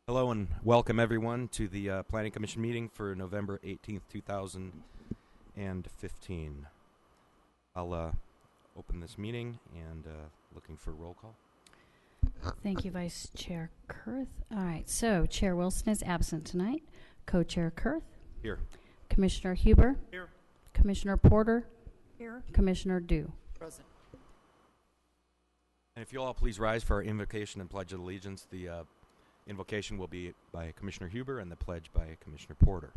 Hello and welcome everyone to the Planning Commission meeting for November 18th, 2015. I'll open this meeting and looking for roll call. Thank you, Vice Chair Kurth. All right, so Chair Wilson is absent tonight. Co-Chair Kurth. Here. Commissioner Huber. Here. Commissioner Porter. Here. Commissioner Dew. Present. And if you'll all please rise for our invocation and pledge of allegiance. The invocation will be by Commissioner Huber and the pledge by Commissioner Porter.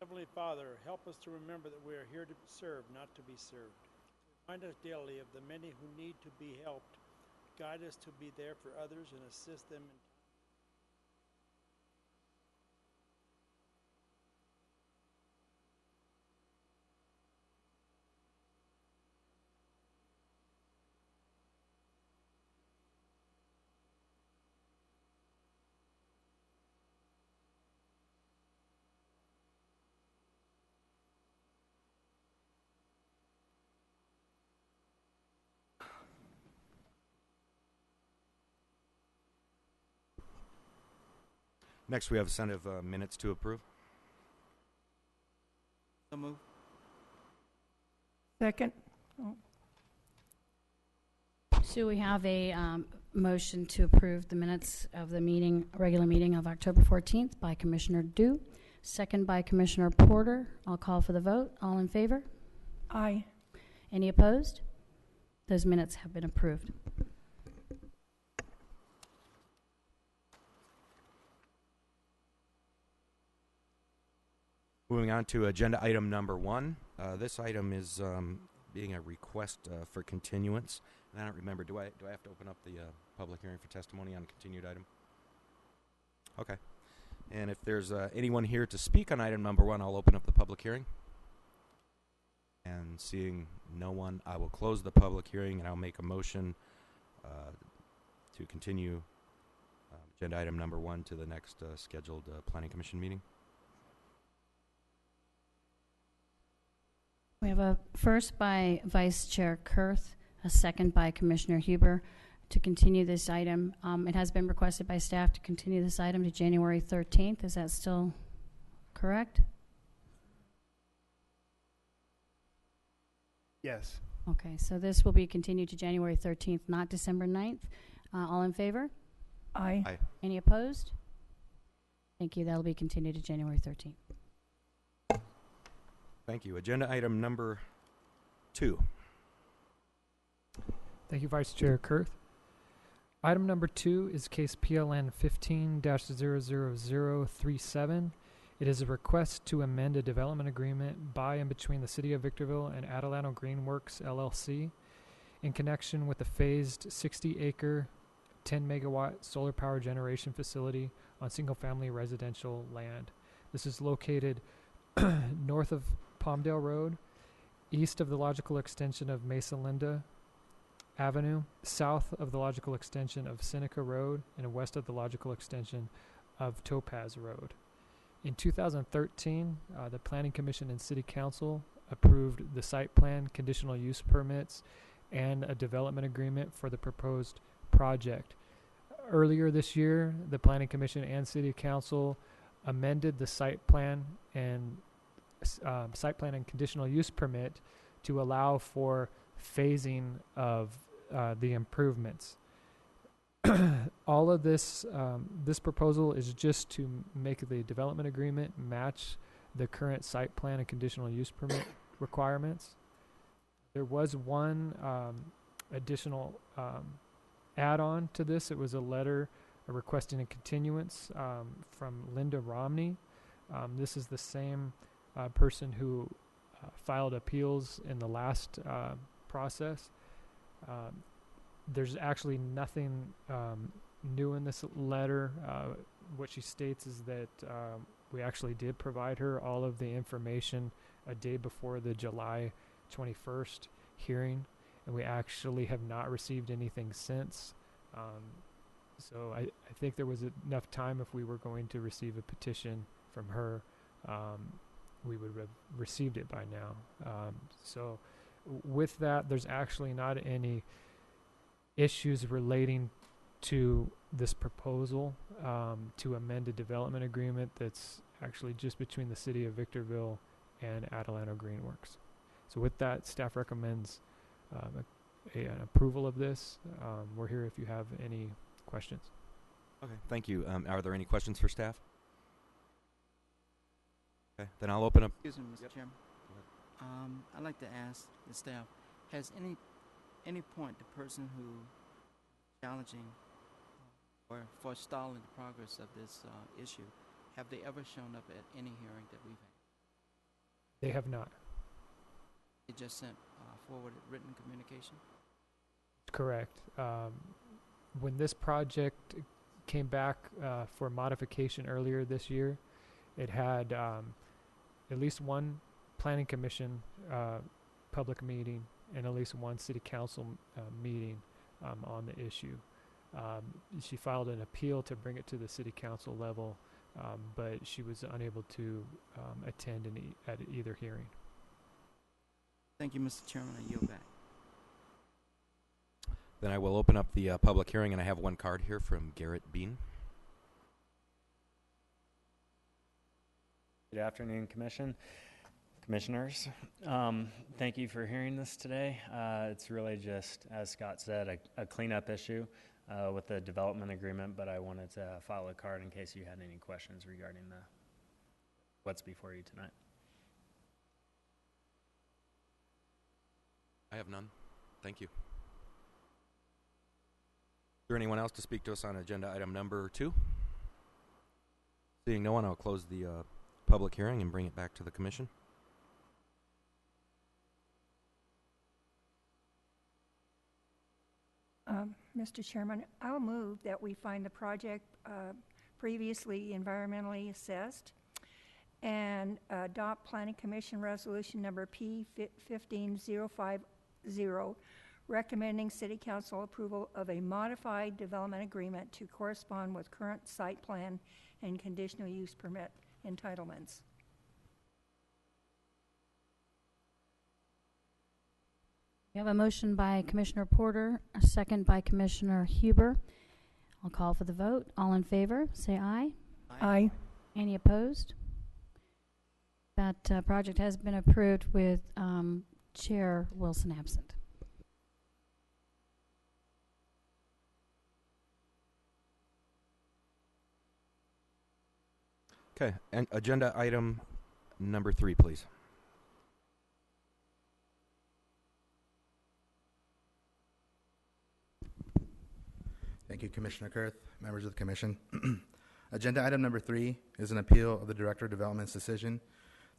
Heavenly Father, help us to remember that we are here to serve, not to be served. Remind us daily of the many who need to be helped. Guide us to be there for others and assist them in Next, we have a set of minutes to approve. So move. Second. So we have a motion to approve the minutes of the regular meeting of October 14th by Commissioner Dew, second by Commissioner Porter. I'll call for the vote. All in favor? Aye. Any opposed? Those minutes have been approved. Moving on to agenda item number 1. This item is being a request for continuance. And I don't remember, do I have to open up the public hearing for testimony on a continued item? Okay. And if there's anyone here to speak on item number 1, I'll open up the public hearing. And seeing no one, I will close the public hearing and I'll make a motion to continue agenda item number 1 to the next scheduled Planning Commission meeting. We have a first by Vice Chair Kurth, a second by Commissioner Huber to continue this item. It has been requested by staff to continue this item to January 13th. Is that still correct? Yes. Okay, so this will be continued to January 13th, not December 9th. All in favor? Aye. Aye. Any opposed? Thank you. That'll be continued to January 13th. Thank you. Agenda item number 2. Thank you, Vice Chair Kurth. Item number 2 is case PLN 15-00037. It is a request to amend a development agreement by and between the City of Victorville and Adelanto Greenworks, LLC, in connection with the phased 60-acre, 10-megawatt solar power generation facility on single-family residential land. This is located north of Palmdale Road, east of the logical extension of Mesa Linda Avenue, south of the logical extension of Seneca Road, and west of the logical extension of Topaz Road. In 2013, the Planning Commission and City Council approved the site plan, conditional use permits, and a development agreement for the proposed project. Earlier this year, the Planning Commission and City Council amended the site plan and conditional use permit to allow for phasing of the improvements. All of this proposal is just to make the development agreement match the current site plan and conditional use permit requirements. There was one additional add-on to this. It was a letter requesting a continuance from Linda Romney. This is the same person who filed appeals in the last process. There's actually nothing new in this letter. What she states is that we actually did provide her all of the information a day before the July 21st hearing, and we actually have not received anything since. So I think there was enough time. If we were going to receive a petition from her, we would have received it by now. So with that, there's actually not any issues relating to this proposal to amend a development agreement that's actually just between the city of Victorville and Adelanto Greenworks. So with that, staff recommends an approval of this. We're here if you have any questions. Okay, thank you. Are there any questions for staff? Okay, then I'll open up. Excuse me, Mr. Chairman. I'd like to ask the staff, has any point the person who challenging or forestalling the progress of this issue, have they ever shown up at any hearing that we've had? They have not. They just sent forwarded written communication? Correct. When this project came back for modification earlier this year, it had at least one planning commission public meeting and at least one city council meeting on the issue. She filed an appeal to bring it to the city council level, but she was unable to attend at either hearing. Thank you, Mr. Chairman. I yield back. Then I will open up the public hearing, and I have one card here from Garrett Bean. Good afternoon, Commissioners. Thank you for hearing this today. It's really just, as Scott said, a cleanup issue with the development agreement, but I wanted to file a card in case you had any questions regarding what's before you tonight. I have none. Thank you. Is there anyone else to speak to us on agenda item number 2? Seeing no one, I'll close the public hearing and bring it back to the commission. Mr. Chairman, I'll move that we find the project previously environmentally assessed and adopt Planning Commission Resolution Number P15050, recommending City Council approval of a modified development agreement to correspond with current site plan and conditional use permit entitlements. We have a motion by Commissioner Porter, a second by Commissioner Huber. I'll call for the vote. All in favor, say aye. Aye. Any opposed? That project has been approved with Chair Wilson absent. Okay, and agenda item number 3, please. Thank you, Commissioner Kurth, members of the Commission. Agenda item number 3 is an appeal of the Director of Development's decision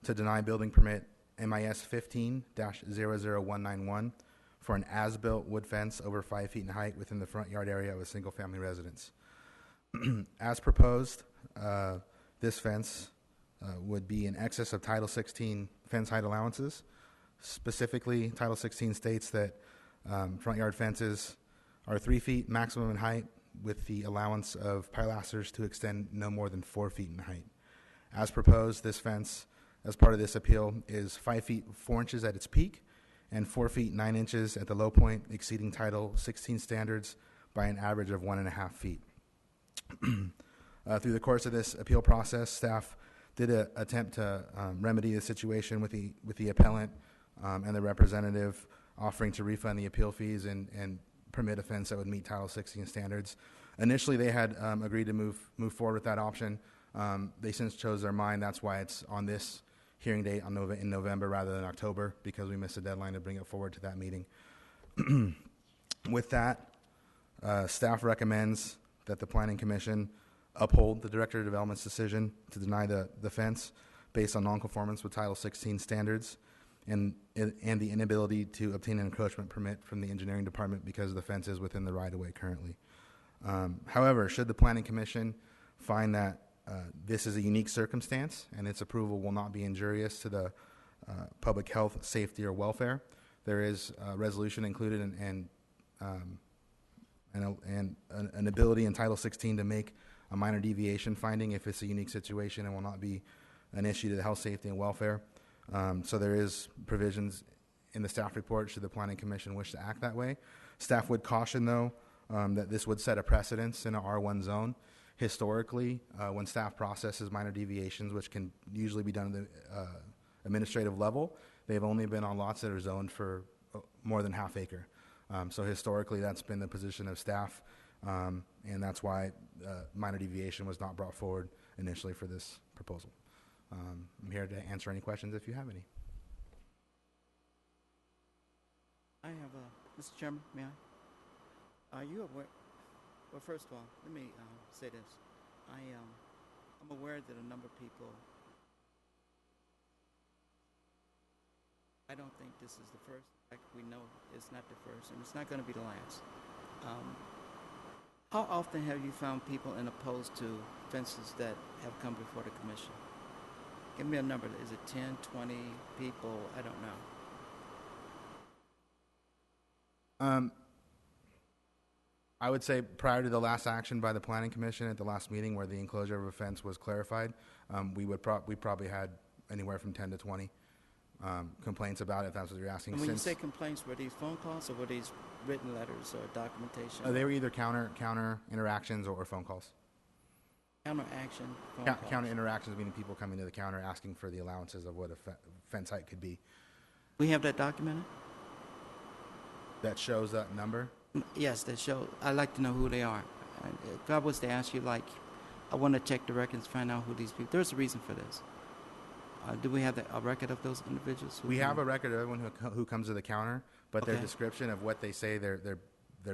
to deny building permit MIS 15-00191 for an as-built wood fence over 5 feet in height within the front yard area of a single-family residence. As proposed, this fence would be in excess of Title 16 fence height allowances. Specifically, Title 16 states that front yard fences are 3 feet maximum in height, with the allowance of pilasters to extend no more than 4 feet in height. As proposed, this fence, as part of this appeal, is 5 feet 4 inches at its peak and 4 feet 9 inches at the low point, exceeding Title 16 standards by an average of 1.5 feet. Through the course of this appeal process, staff did attempt to remedy the situation with the appellant and the representative, offering to refund the appeal fees and permit a fence that would meet Title 16 standards. Initially, they had agreed to move forward with that option. They since chose their mind. That's why it's on this hearing date in November rather than October, because we missed a deadline to bring it forward to that meeting. With that, staff recommends that the Planning Commission uphold the Director of Development's decision to deny the fence based on nonconformance with Title 16 standards and the inability to obtain an encroachment permit from the engineering department because the fence is within the right-of-way currently. However, should the Planning Commission find that this is a unique circumstance and its approval will not be injurious to the public health, safety, or welfare, there is a resolution included and an ability in Title 16 to make a minor deviation finding if it's a unique situation and will not be an issue to the health, safety, and welfare. So there is provisions in the staff report should the Planning Commission wish to act that way. Staff would caution, though, that this would set a precedence in a R1 zone. Historically, when staff processes minor deviations, which can usually be done at the administrative level, they've only been on lots that are zoned for more than half acre. So historically, that's been the position of staff, and that's why minor deviation was not brought forward initially for this proposal. I'm here to answer any questions if you have any. I have Mr. Chairman, may I? Are you aware? Well, first of all, let me say this. I'm aware that a number of people. I don't think this is the first. Like, we know it's not the first, and it's not going to be the last. How often have you found people opposed to fences that have come before the commission? Give me a number. Is it 10, 20 people? I don't know. I would say prior to the last action by the Planning Commission at the last meeting where the enclosure of a fence was clarified, we probably had anywhere from 10 to 20 complaints about it, if that's what you're asking. And when you say complaints, were these phone calls or were these written letters or documentation? They were either counter interactions or phone calls. Counteraction, phone calls. Counter interactions meaning people coming to the counter asking for the allowances of what a fence height could be. We have that documented? That shows that number? Yes, that show. I'd like to know who they are. If I was to ask you, like, I want to check the records, find out who these people. There's a reason for this. Do we have a record of those individuals? We have a record of everyone who comes to the counter, but their Okay. description of what they say their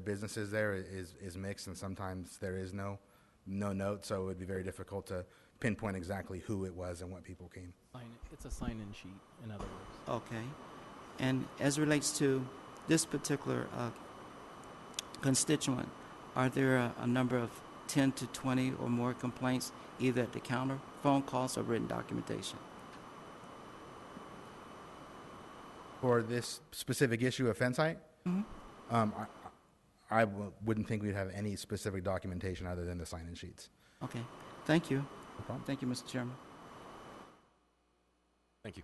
business is there is mixed, and sometimes there is no note, so it would be very difficult to pinpoint exactly who it was and what people came. It's a sign-in sheet, in other words. Okay. And as it relates to this particular constituent, are there a number of 10 to 20 or more complaints, either at the counter, phone calls, or written documentation? For this specific issue of fence height, I wouldn't think we'd have any specific documentation other than the sign-in sheets. Okay. Thank you. No problem. Thank you, Mr. Chairman. Thank you.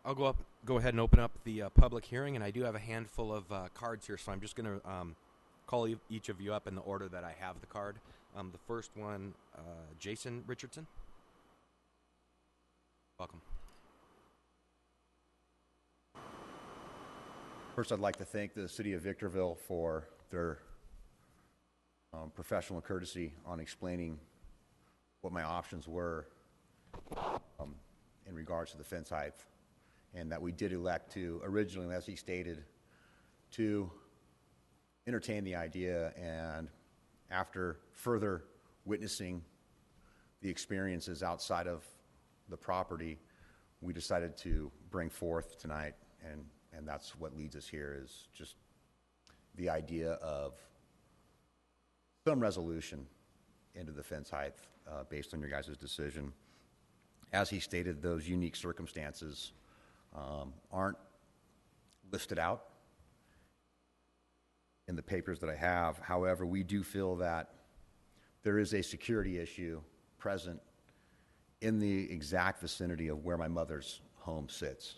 I'll go ahead and open up the public hearing, and I do have a handful of cards here, so I'm just going to call each of you up in the order that I have the card. The first one, Jason Richardson. Welcome. First, I'd like to thank the City of Victorville for their professional courtesy on explaining what my options were in regards to the fence height, and that we did elect to, originally, as he stated, to entertain the idea, and after further witnessing the experiences outside of the property, we decided to bring forth tonight, and that's what leads us here, is just the idea of some resolution into the fence height based on your guys' decision. As he stated, those unique circumstances aren't listed out in the papers that I have. However, we do feel that there is a security issue present in the exact vicinity of where my mother's home sits.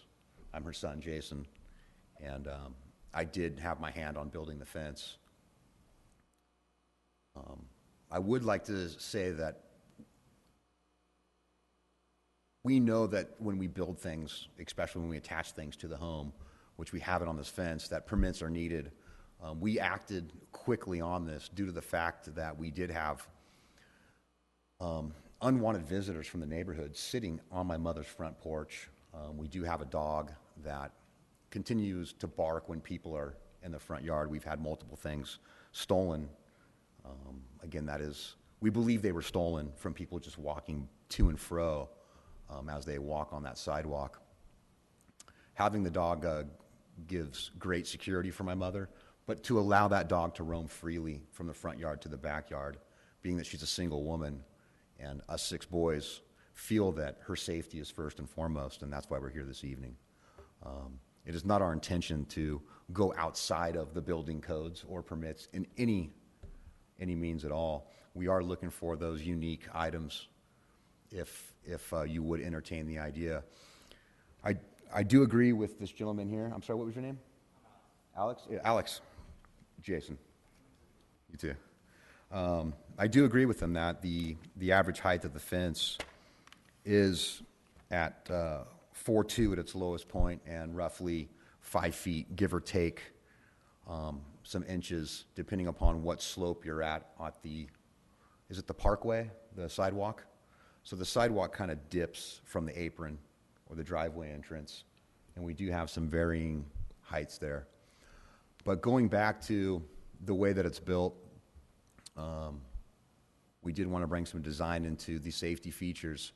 I'm her son, Jason, and I did have my hand on building the fence. I would like to say that we know that when we build things, especially when we attach things to the home, which we have it on this fence, that permits are needed. We acted quickly on this due to the fact that we did have unwanted visitors from the neighborhood sitting on my mother's front porch. We do have a dog that continues to bark when people are in the front yard. We've had multiple things stolen. Again, that is, we believe they were stolen from people just walking to and fro as they walk on that sidewalk. Having the dog gives great security for my mother, but to allow that dog to roam freely from the front yard to the backyard, being that she's a single woman and us 6 boys feel that her safety is first and foremost, and that's why we're here this evening. It is not our intention to go outside of the building codes or permits in any means at all. We are looking for those unique items if you would entertain the idea. I do agree with this gentleman here. I'm sorry, what was your name? Alex? Yeah, Alex. Jason. You too. I do agree with him that the average height of the fence is at 4.2 at its lowest point and roughly 5 feet, give or take some inches, depending upon what slope you're at the, is it the parkway, the sidewalk? So the sidewalk kind of dips from the apron or the driveway entrance, and we do have some varying heights there. But going back to the way that it's built, we did want to bring some design into the safety features.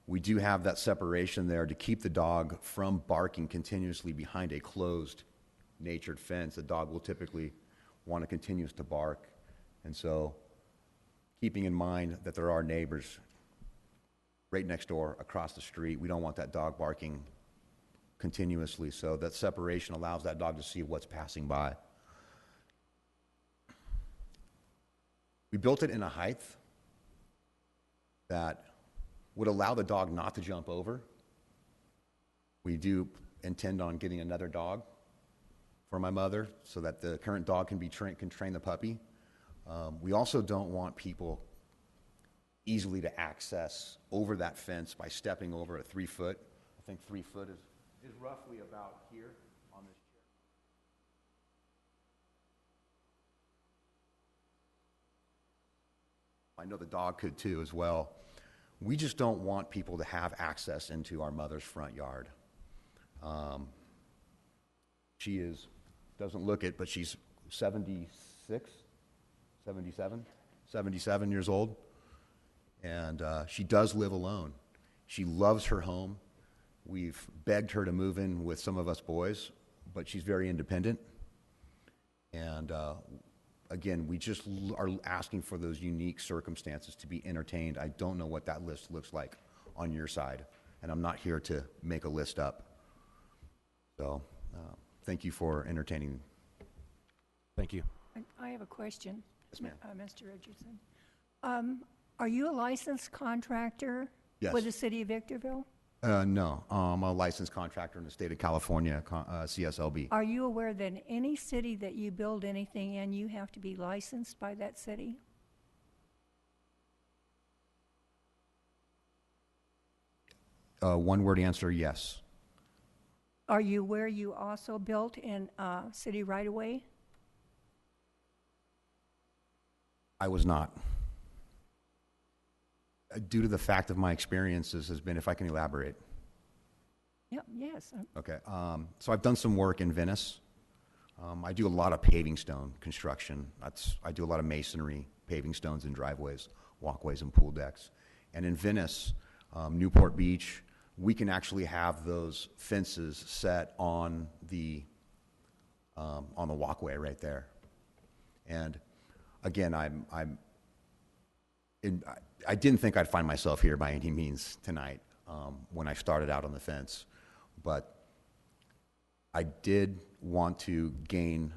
We do have that separation there to keep the dog from barking continuously behind a closed natured fence. The dog will typically want to continue to bark. And so keeping in mind that there are neighbors right next door, across the street, we don't want that dog barking continuously. So that separation allows that dog to see what's passing by. We built it in a height that would allow the dog not to jump over. We do intend on getting another dog for my mother so that the current dog can train the puppy. We also don't want people easily to access over that fence by stepping over a 3 foot. I think 3 foot is roughly about here on this chair. I know the dog could too as well. We just don't want people to have access into our mother's front yard. She doesn't look it, but she's 76, 77 years old. And she does live alone. She loves her home. We've begged her to move in with some of us boys, but she's very independent. And again, we just are asking for those unique circumstances to be entertained. I don't know what that list looks like on your side, and I'm not here to make a list up. So thank you for entertaining. Thank you. I have a question. Yes, ma'am. Mr. Richardson. Are you a licensed contractor Yes. with the city of Victorville? No, I'm a licensed contractor in the state of California, CSLB. Are you aware that in any city that you build anything in, you have to be licensed by that city? One word answer, yes. Are you aware you also built in city right-of-way? I was not. Due to the fact of my experiences has been, if I can elaborate. Yep, yes. Okay, so I've done some work in Venice. I do a lot of paving stone construction. I do a lot of masonry, paving stones in driveways, walkways, and pool decks. And in Venice, Newport Beach, we can actually have those fences set on the walkway right there. And again, I didn't think I'd find myself here by any means tonight when I started out on the fence, but I did want to gain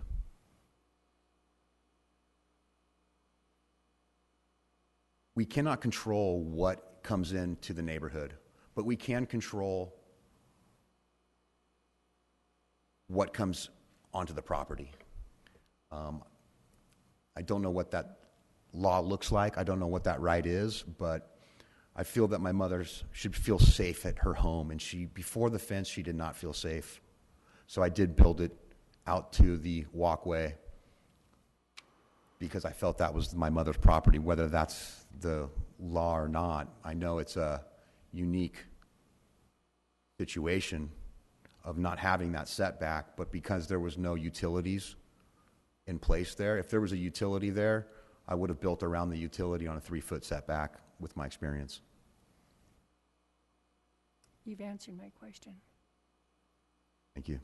we cannot control what comes into the neighborhood, but we can control what comes onto the property. I don't know what that law looks like. I don't know what that right is, but I feel that my mother should feel safe at her home, and before the fence, she did not feel safe. So I did build it out to the walkway because I felt that was my mother's property, whether that's the law or not. I know it's a unique situation of not having that setback, but because there was no utilities in place there, if there was a utility there, I would have built around the utility on a 3-foot setback with my experience. You've answered my question. Thank you.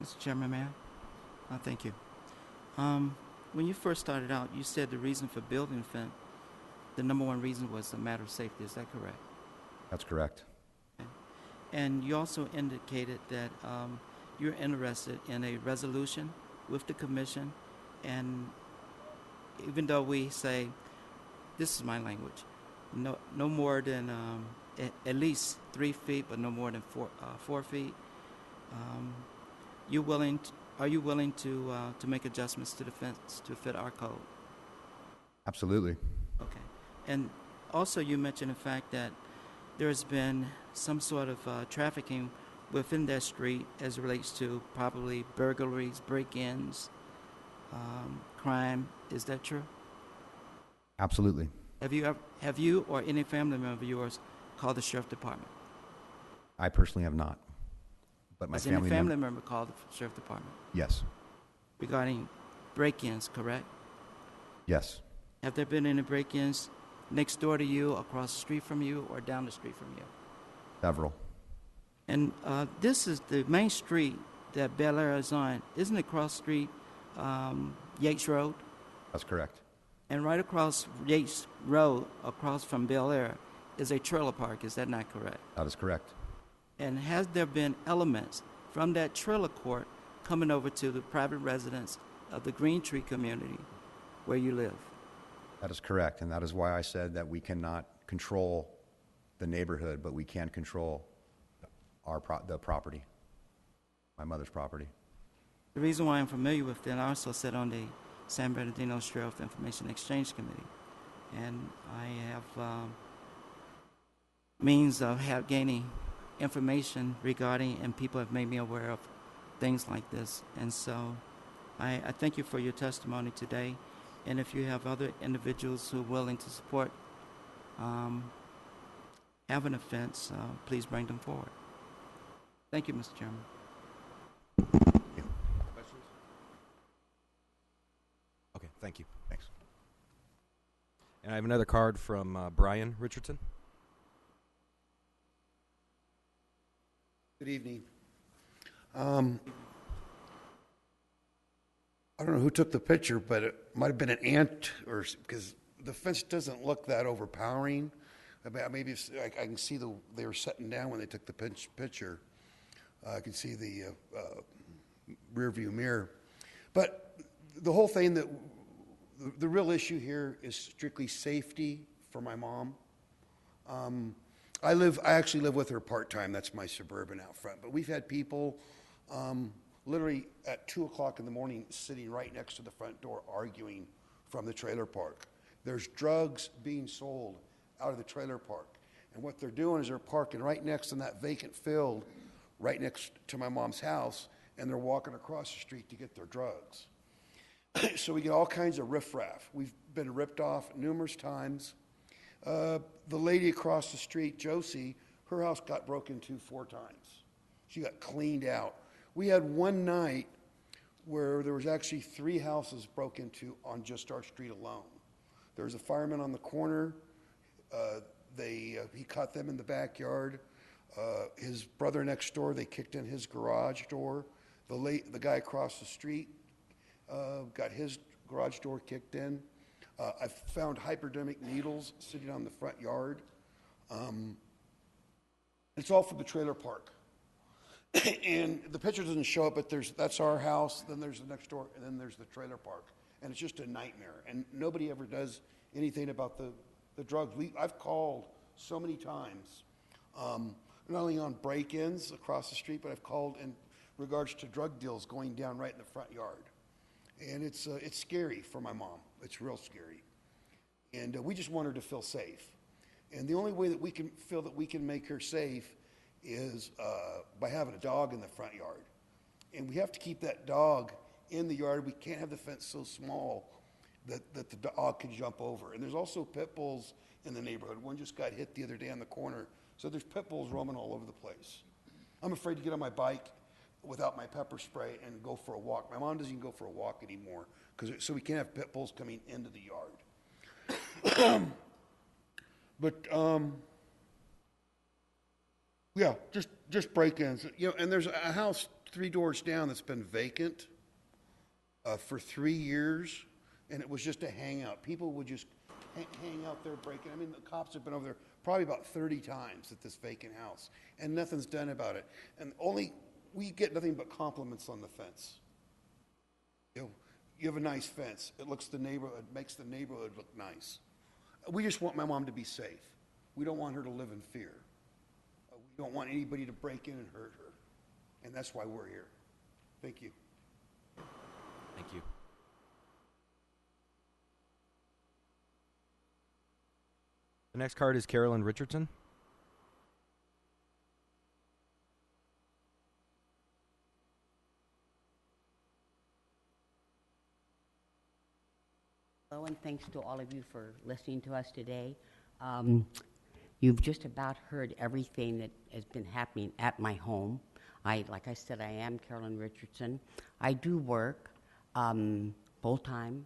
Mr. Chairman, may I? Thank you. When you first started out, you said the reason for building the fence, the number one reason was a matter of safety. Is that correct? That's correct. Okay. And you also indicated that you're interested in a resolution with the commission, and even though we say, this is my language, no more than at least 3 feet, but no more than 4 feet. Are you willing to make adjustments to the fence to fit our code? Absolutely. Okay. And also, you mentioned the fact that there's been some sort of trafficking within that street as it relates to probably burglaries, break-ins, crime. Is that true? Absolutely. Have you or any family member of yours called the sheriff department? I personally have not. But my Has any family family member called the sheriff department Yes. regarding break-ins, correct? Yes. Have there been any break-ins next door to you, across the street from you, or down the street from you? Several. And this is the main street that Bel Air is on. Isn't it across the street Yates Road? That's correct. And right across Yates Road, across from Bel Air, is a trailer park. Is that not correct? That is correct. And has there been elements from that trailer court coming over to the private residence of the Green Tree community where you live? That is correct. And that is why I said that we cannot control the neighborhood, but we can control the property, my mother's property. The reason why I'm familiar with that, I also sit on the San Bernardino Sheriff Information Exchange Committee, and I have means of gaining information regarding, and people have made me aware of things like this. And so I thank you for your testimony today. And if you have other individuals who are willing to support having a fence, please bring them forward. Thank you, Mr. Chairman. Questions? Okay, thank you. Thanks. And I have another card from Brian Richardson. Good evening. I don't know who took the picture, but it might have been an ant, or because the fence doesn't look that overpowering. Maybe it's, I can see they were sitting down when they took the picture. I can see the rear view mirror. But the whole thing, the real issue here is strictly safety for my mom. I actually live with her part-time. That's my Suburban out front. But we've had people literally at 2 o'clock in the morning sitting right next to the front door arguing from the trailer park. There's drugs being sold out of the trailer park. And what they're doing is they're parking right next in that vacant field right next to my mom's house, and they're walking across the street to get their drugs. So we get all kinds of riffraff. We've been ripped off numerous times. The lady across the street, Josie, her house got broken into 4 times. She got cleaned out. We had one night where there was actually 3 houses broken into on just our street alone. There was a fireman on the corner. He caught them in the backyard. His brother next door, they kicked in his garage door. The guy across the street got his garage door kicked in. I found hypodermic needles sitting on the front yard. It's all from the trailer park. And the picture doesn't show it, but that's our house, then there's the next door, and then there's the trailer park. And it's just a nightmare. And nobody ever does anything about the drugs. I've called so many times, not only on break-ins across the street, but I've called in regards to drug deals going down right in the front yard. And it's scary for my mom. It's real scary. And we just want her to feel safe. And the only way that we can feel that we can make her safe is by having a dog in the front yard. And we have to keep that dog in the yard. We can't have the fence so small that the dog can jump over. And there's also pit bulls in the neighborhood. One just got hit the other day on the corner. So there's pit bulls roaming all over the place. I'm afraid to get on my bike without my pepper spray and go for a walk. My mom doesn't even go for a walk anymore, so we can't have pit bulls coming into the yard. But yeah, just break-ins. And there's a house 3 doors down that's been vacant for 3 years, and it was just a hangout. People would just hang out there breaking. I mean, the cops have been over there probably about 30 times at this vacant house, and nothing's done about it. And we get nothing but compliments on the fence. You have a nice fence. It makes the neighborhood look nice. We just want my mom to be safe. We don't want her to live in fear. We don't want anybody to break in and hurt her. And that's why we're here. Thank you. Thank you. The next card is Carolyn Richardson. Hello, and thanks to all of you for listening to us today. You've just about heard everything that has been happening at my home. Like I said, I am Carolyn Richardson. I do work full-time.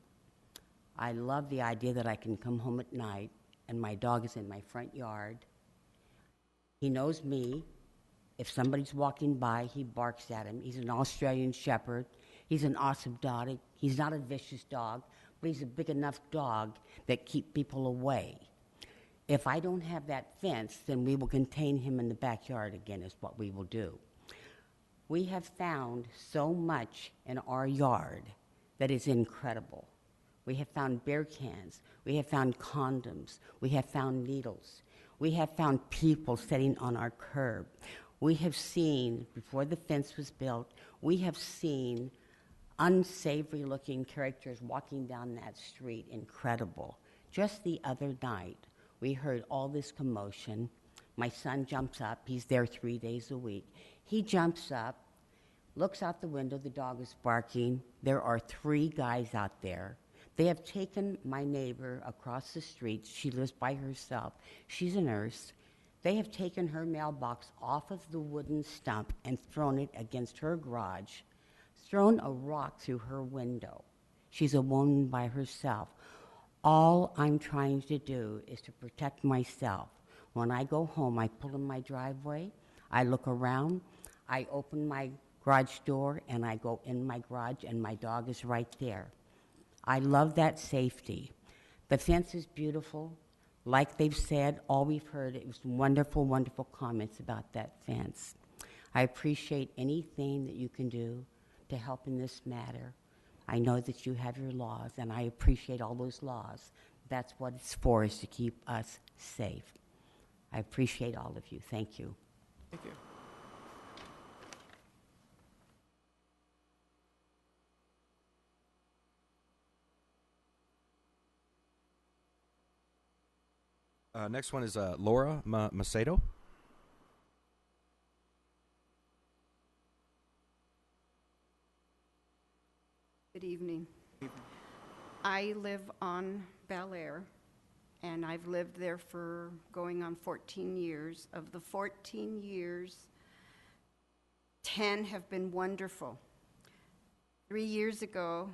I love the idea that I can come home at night and my dog is in my front yard. He knows me. If somebody's walking by, he barks at him. He's an Australian Shepherd. He's an awesome dog. He's not a vicious dog, but he's a big enough dog that keep people away. If I don't have that fence, then we will contain him in the backyard again, is what we will do. We have found so much in our yard that is incredible. We have found beer cans. We have found condoms. We have found needles. We have found people sitting on our curb. We have seen, before the fence was built, we have seen unsavory-looking characters walking down that street. Incredible. Just the other night, we heard all this commotion. My son jumps up. He's there 3 days a week. He jumps up, looks out the window. The dog is barking. There are 3 guys out there. They have taken my neighbor across the street. She lives by herself. She's a nurse. They have taken her mailbox off of the wooden stump and thrown it against her garage, thrown a rock through her window. She's a woman by herself. All I'm trying to do is to protect myself. When I go home, I pull in my driveway, I look around, I open my garage door, and I go in my garage, and my dog is right there. I love that safety. The fence is beautiful. Like they've said, all we've heard, it was wonderful, wonderful comments about that fence. I appreciate anything that you can do to help in this matter. I know that you have your laws, and I appreciate all those laws. That's what it's for, is to keep us safe. I appreciate all of you. Thank you. Thank you. Next one is Laura Macedo. Good evening. I live on Bel Air, and I've lived there for going on 14 years. Of the 14 years, 10 have been wonderful. 3 years ago,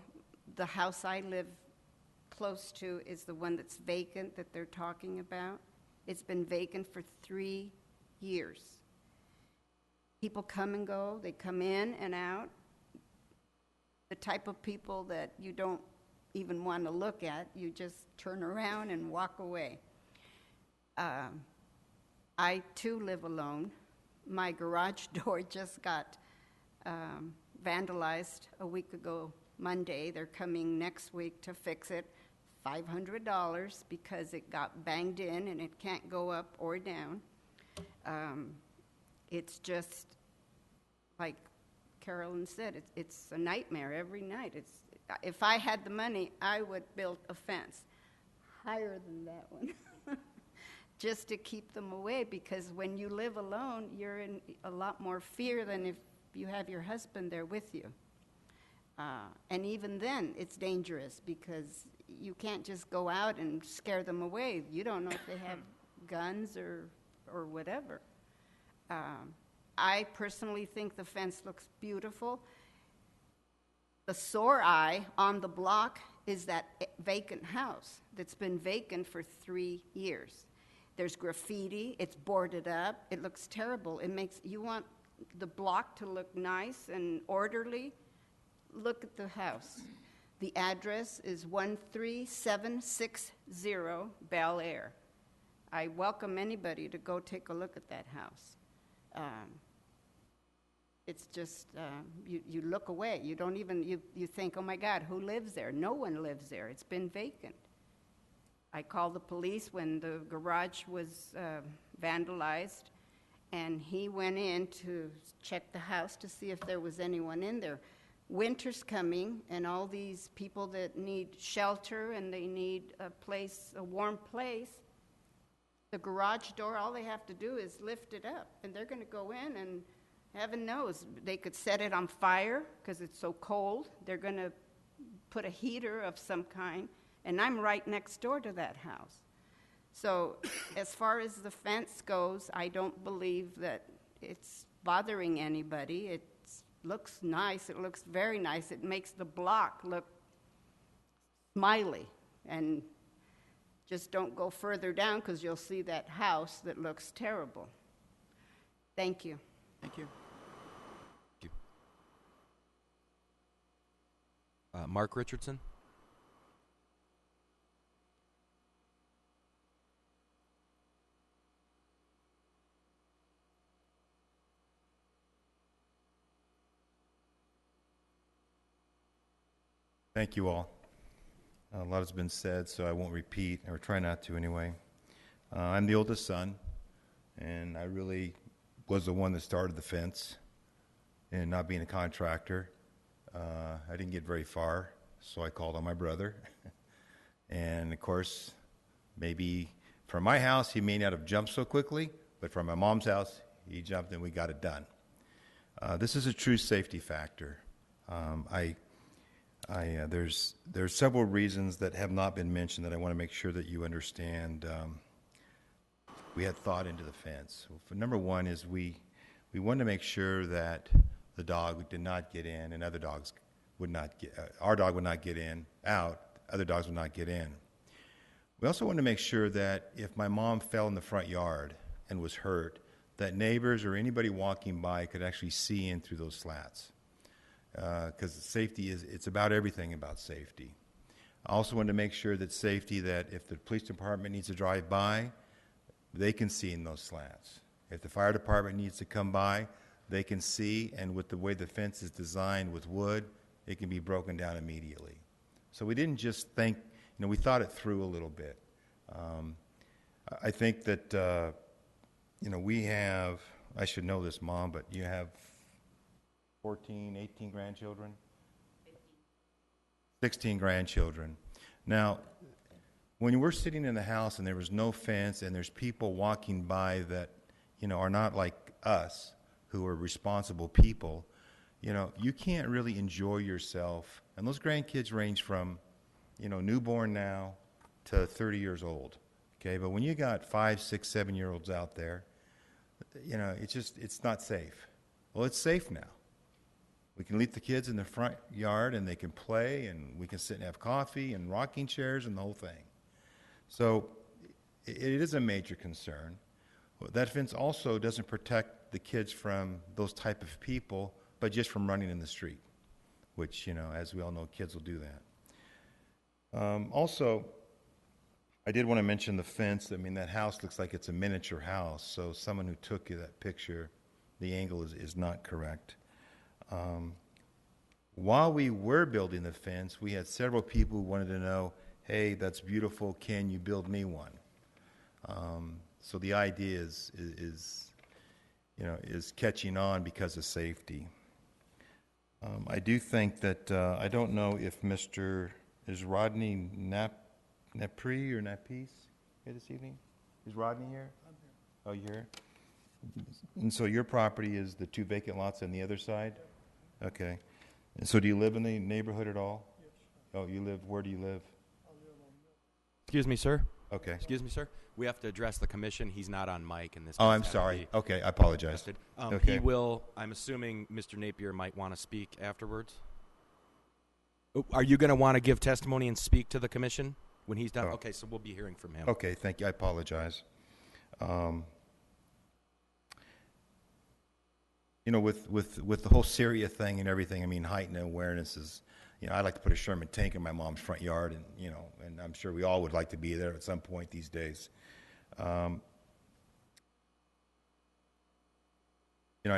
the house I live close to is the one that's vacant that they're talking about. It's been vacant for 3 years. People come and go. They come in and out. The type of people that you don't even want to look at, you just turn around and walk away. I, too, live alone. My garage door just got vandalized a week ago Monday. They're coming next week to fix it. $500 because it got banged in and it can't go up or down. It's just, like Carolyn said, it's a nightmare every night. If I had the money, I would build a fence higher than that one just to keep them away, because when you live alone, you're in a lot more fear than if you have your husband there with you. And even then, it's dangerous because you can't just go out and scare them away. You don't know if they have guns or whatever. I personally think the fence looks beautiful. The sore eye on the block is that vacant house that's been vacant for 3 years. There's graffiti. It's boarded up. It looks terrible. You want the block to look nice and orderly. Look at the house. The address is 13760 Bel Air. I welcome anybody to go take a look at that house. It's just, you look away. You don't even, you think, oh my God, who lives there? No one lives there. It's been vacant. I called the police when the garage was vandalized, and he went in to check the house to see if there was anyone in there. Winter's coming, and all these people that need shelter and they need a warm place, the garage door, all they have to do is lift it up, and they're going to go in, and heaven knows, they could set it on fire because it's so cold. They're going to put a heater of some kind, and I'm right next door to that house. So as far as the fence goes, I don't believe that it's bothering anybody. It looks nice. It looks very nice. It makes the block look smiley. And just don't go further down because you'll see that house that looks terrible. Thank you. Thank you. Mark Richardson? Thank you all. A lot has been said, so I won't repeat, or try not to anyway. I'm the oldest son, and I really was the one that started the fence, and not being a contractor. I didn't get very far, so I called on my brother. And of course, maybe from my house, he may not have jumped so quickly, but from my mom's house, he jumped and we got it done. This is a true safety factor. There's several reasons that have not been mentioned that I want to make sure that you understand. We had thought into the fence. Number one is we wanted to make sure that the dog did not get in, and other dogs would not get. Our dog would not get in, out. Other dogs would not get in. We also wanted to make sure that if my mom fell in the front yard and was hurt, that neighbors or anybody walking by could actually see in through those slats. Because safety it's about everything about safety. I also wanted to make sure that safety, that if the police department needs to drive by, they can see in those slats. If the fire department needs to come by, they can see, and with the way the fence is designed with wood, it can be broken down immediately. So we didn't just think, we thought it through a little bit. I think that, we have, I should know this, Mom, but you have 14, 18 grandchildren? 16 grandchildren. Now, when we're sitting in the house and there was no fence and there's people walking by that, are not like us, who are responsible people, you can't really enjoy yourself. And those grandkids range from, newborn now to 30 years old. Okay, but when you got 5, 6, 7-year-olds out there, it's not safe. Well, it's safe now. We can leave the kids in the front yard and they can play, and we can sit and have coffee and rocking chairs and the whole thing. So it is a major concern. That fence also doesn't protect the kids from those type of people, but just from running in the street, which, as we all know, kids will do that. Also, I did want to mention the fence. I mean, that house looks like it's a miniature house, so someone who took that picture, the angle is not correct. While we were building the fence, we had several people who wanted to know, hey, that's beautiful, can you build me one? So the idea is catching on because of safety. I do think that, I don't know if is Rodney Napri or Napis here this evening? Is Rodney here? I'm here. Oh, you're here? And so your property is the 2 vacant lots on the other side? Okay. And so do you live in the neighborhood at all? Yes. Oh, where do you live? I live on Excuse me, sir. Okay. Excuse me, sir. We have to address the commission. He's not on mic in this. Oh, I'm sorry. Okay, I apologize. Okay. He will, I'm assuming Mr. Napier might want to speak afterwards. Are you going to want to give testimony and speak to the commission when he's done? Oh. Okay, so we'll be hearing from him. Okay, thank you. I apologize. With the whole Syria thing and everything, I mean, heightened awareness is, I'd like to put a Sherman tank in my mom's front yard, and, and I'm sure we all would like to be there at some point these days. I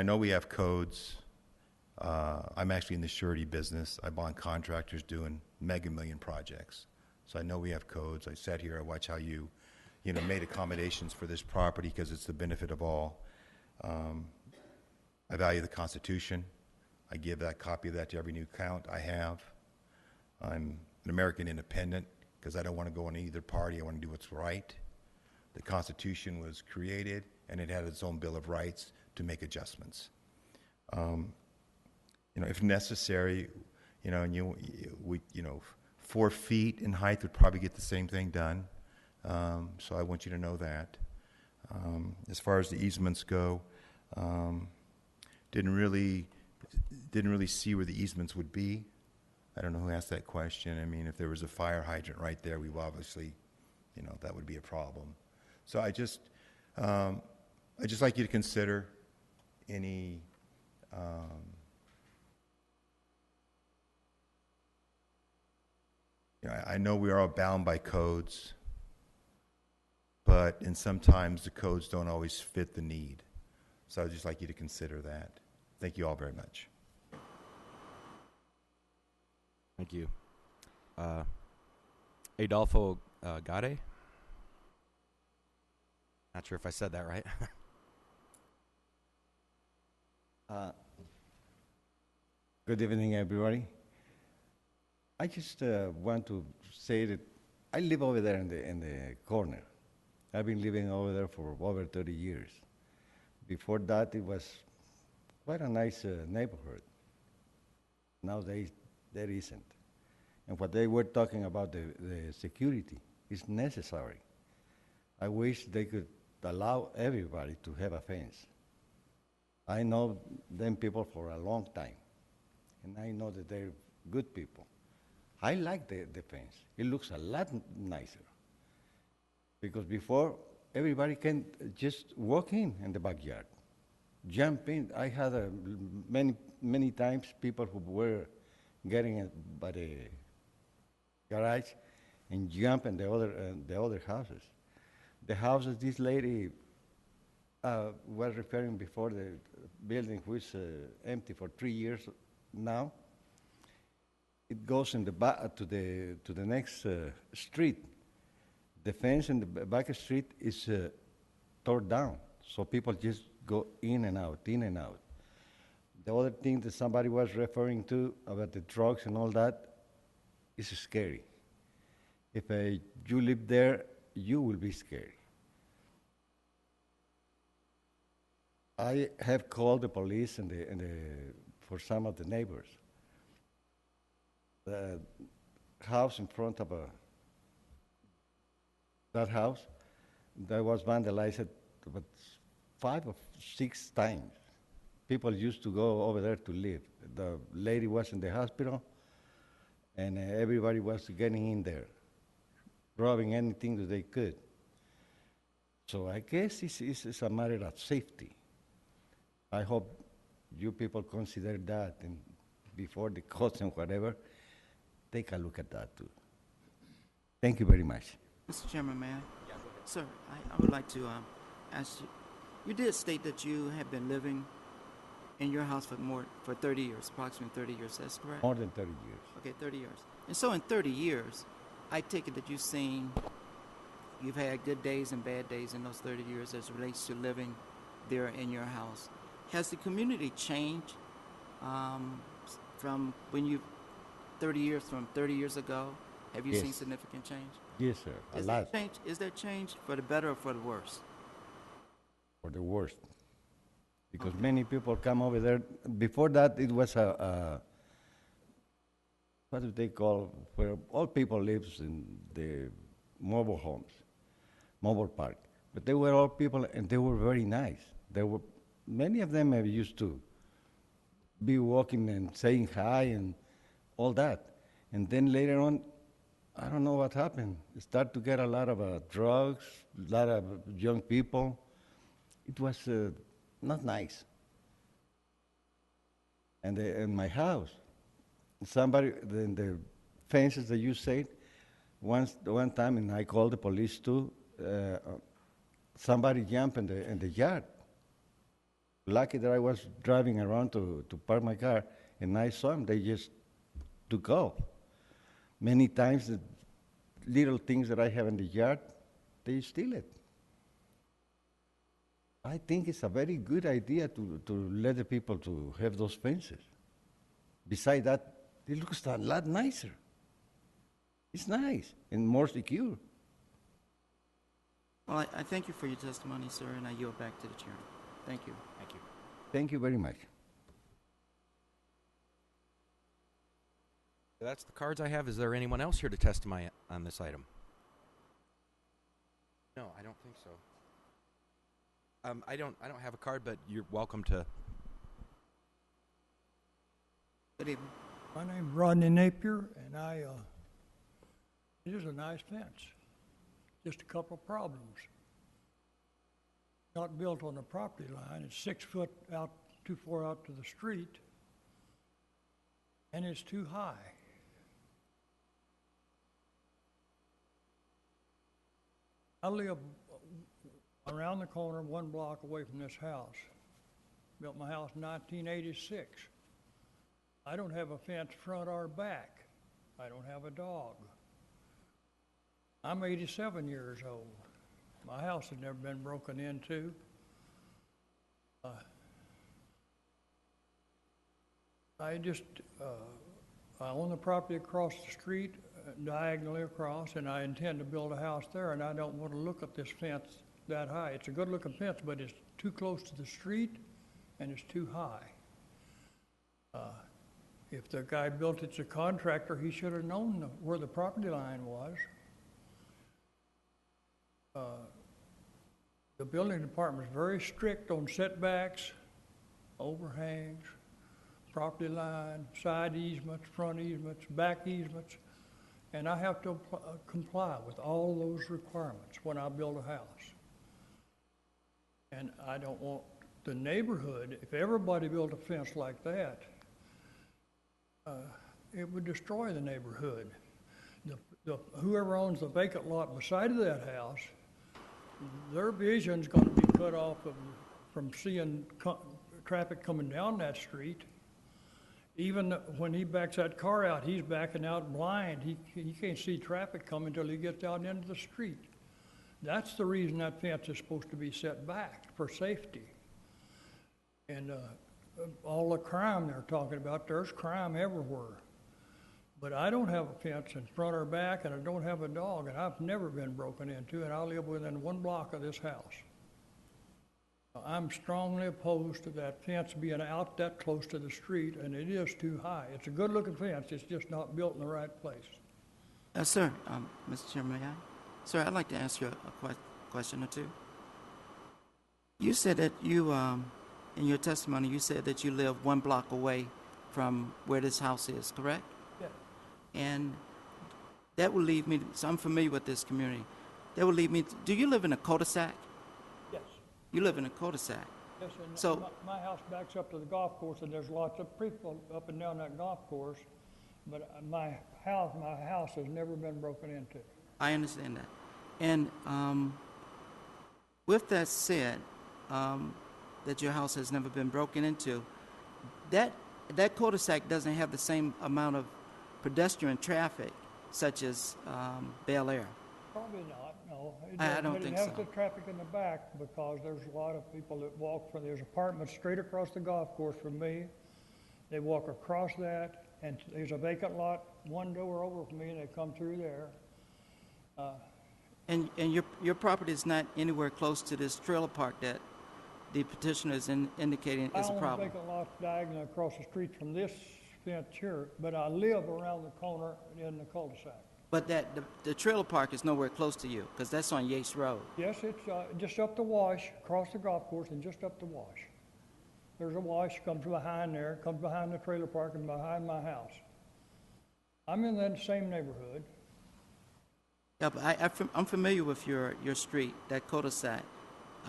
know we have codes. I'm actually in the surety business. I bond contractors doing mega million projects. So I know we have codes. I sat here, I watch how you made accommodations for this property because it's the benefit of all. I value the Constitution. I give that copy of that to every new count I have. I'm an American independent because I don't want to go on either party. I want to do what's right. The Constitution was created, and it had its own Bill of Rights to make adjustments. If necessary, 4 feet in height would probably get the same thing done. So I want you to know that. As far as the easements go, didn't really see where the easements would be. I don't know who asked that question. I mean, if there was a fire hydrant right there, we obviously, that would be a problem. So I just like you to consider any. I know we are all bound by codes, and sometimes the codes don't always fit the need. So I'd just like you to consider that. Thank you all very much. Thank you. Adolfo Gade? Not sure if I said that right. Good evening, everybody. I just want to say that I live over there in the corner. I've been living over there for over 30 years. Before that, it was quite a nice neighborhood. Nowadays, there isn't. And what they were talking about, the security, is necessary. I wish they could allow everybody to have a fence. I know them people for a long time, and I know that they're good people. I like the fence. It looks a lot nicer. Because before, everybody can just walk in the backyard, jump in. I had many times people who were getting by the garage and jump in the other houses. The houses this lady was referring before, the building which is empty for 3 years now, it goes in the back to the next street. The fence in the back street is torn down, so people just go in and out, in and out. The other thing that somebody was referring to about the drugs and all that is scary. If you live there, you will be scared. I have called the police for some of the neighbors. The house in front of that house, that was vandalized about 5 or 6 times. People used to go over there to live. The lady was in the hospital, and everybody was getting in there, robbing anything that they could. So I guess it's a matter of safety. I hope you people consider that, and before the cost and whatever, take a look at that too. Thank you very much. Mr. Chairman, may I? Yeah, go ahead. Sir, I would like to ask you, you did state that you have been living in your house for 30 years, approximately 30 years, that's correct? More than 30 years. Okay, 30 years. And so in 30 years, I take it that you've had good days and bad days in those 30 years as it relates to living there in your house. Has the community changed from 30 years ago? Have you seen significant change? Yes, sir, a lot. Is there change for the better or for the worse? For the worst. Because many people come over there. Before that, it was what do they call, where all people lives in the mobile homes, mobile park. But they were all people, and they were very nice. Many of them used to be walking and saying hi and all that. And then later on, I don't know what happened. It started to get a lot of drugs, a lot of young people. It was not nice. And in my house, the fences that you said, one time, and I called the police too, somebody jumped in the yard. Lucky that I was driving around to park my car, and I saw them. They just took off. Many times little things that I have in the yard, they steal it. I think it's a very good idea to let the people to have those fences. Besides that, it looks a lot nicer. It's nice and more secure. Well, I thank you for your testimony, sir, and I yield back to the chairman. Thank you. Thank you. Thank you very much. That's the cards I have. Is there anyone else here to testify on this item? No, I don't think so. I don't have a card, but you're welcome to. Good evening. My name's Rodney Napier, and it is a nice fence. Just a couple of problems. Not built on the property line. It's 6 foot out, too far out to the street, and it's too high. I live around the corner, 1 block away from this house. Built my house in 1986. I don't have a fence front or back. I don't have a dog. I'm 87 years old. My house has never been broken into. I own the property across the street, diagonally across, and I intend to build a house there, and I don't want to look at this fence that high. It's a good-looking fence, but it's too close to the street, and it's too high. If the guy built it's a contractor, he should have known where the property line was. The building department is very strict on setbacks, overhangs, property line, side easements, front easements, back easements, and I have to comply with all those requirements when I build a house. And I don't want the neighborhood, if everybody built a fence like that, it would destroy the neighborhood. Whoever owns the vacant lot beside of that house, their vision's going to be cut off from seeing traffic coming down that street. Even when he backs that car out, he's backing out blind. He can't see traffic coming until he gets out into the street. That's the reason that fence is supposed to be set back, for safety. And all the crime they're talking about, there's crime everywhere. But I don't have a fence in front or back, and I don't have a dog, and I've never been broken into, and I live within 1 block of this house. I'm strongly opposed to that fence being out that close to the street, and it is too high. It's a good-looking fence, it's just not built in the right place. Sir, Mr. Chairman, may I? Sir, I'd like to ask you a question or two. You said that you, in your testimony, you said that you live 1 block away from where this house is, correct? Yeah. And that will leave me, so I'm familiar with this community. That will leave me, do you live in a cul-de-sac? Yes. You live in a cul-de-sac? Yes, and so, my house backs up to the golf course, and there's lots of people up and down that golf course, but my house has never been broken into. I understand that. And with that said, that your house has never been broken into, that cul-de-sac doesn't have the same amount of pedestrian traffic such as Bel Air. Probably not, no. I don't think so. It has the traffic in the back because there's a lot of people that walk from, there's apartments straight across the golf course from me. They walk across that, and there's a vacant lot 1 door over from me, and they come through there. And your property is not anywhere close to this trailer park that the petitioner is indicating is a problem. I own a vacant lot diagonally across the street from this fence here, but I live around the corner in the cul-de-sac. But the trailer park is nowhere close to you, because that's on Yates Road. Yes, it's just up the wash, across the golf course, and just up the wash. There's a wash, comes behind there, comes behind the trailer park and behind my house. I'm in that same neighborhood. Yeah, but I'm familiar with your street, that cul-de-sac.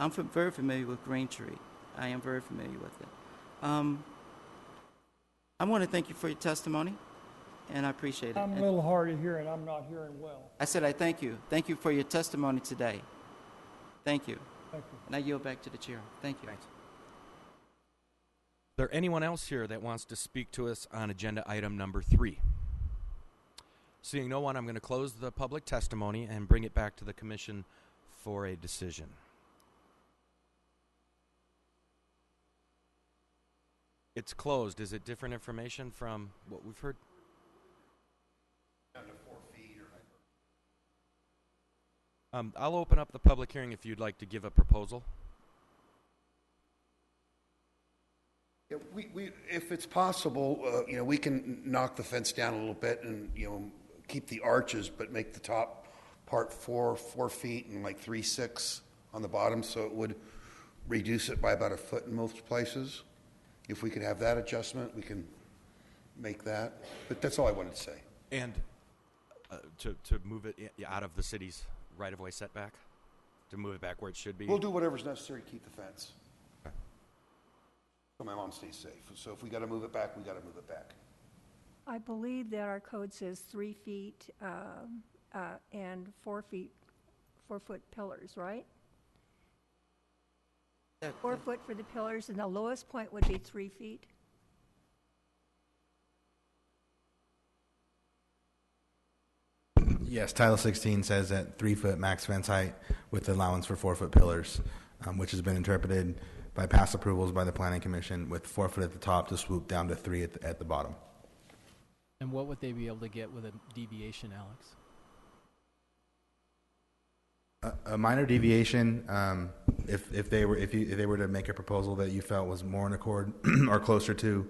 I'm very familiar with Green Tree. I am very familiar with it. I want to thank you for your testimony, and I appreciate it. I'm a little hard of hearing. I'm not hearing well. I said I thank you. Thank you for your testimony today. Thank you. Thank you. And I yield back to the chair. Thank you. Thanks. Is there anyone else here that wants to speak to us on agenda item number 3? Seeing no one, I'm going to close the public testimony and bring it back to the commission for a decision. It's closed. Is it different information from what we've heard? Down to 4 feet or I'll open up the public hearing if you'd like to give a proposal. yeah, we if it's possible, we can knock the fence down a little bit and keep the arches, but make the top part 4 feet and like 3/6 on the bottom, so it would reduce it by about 1 foot in most places. If we could have that adjustment, we can make that. But that's all I wanted to say. And to move it out of the city's right-of-way setback? To move it back where it should be? We'll do whatever's necessary to keep the fence. Okay. So my mom stays safe. So if we got to move it back, we got to move it back. I believe that our code says 3 feet and 4 feet, 4-foot pillars, right? 4 foot for the pillars, and the lowest point would be 3 feet. Yes, Title 16 says that 3-foot max fence height with allowance for 4-foot pillars, which has been interpreted by past approvals by the Planning Commission with 4 foot at the top to swoop down to 3 at the bottom. And what would they be able to get with a deviation, Alex? A minor deviation, if they were to make a proposal that you felt was more in accord or closer to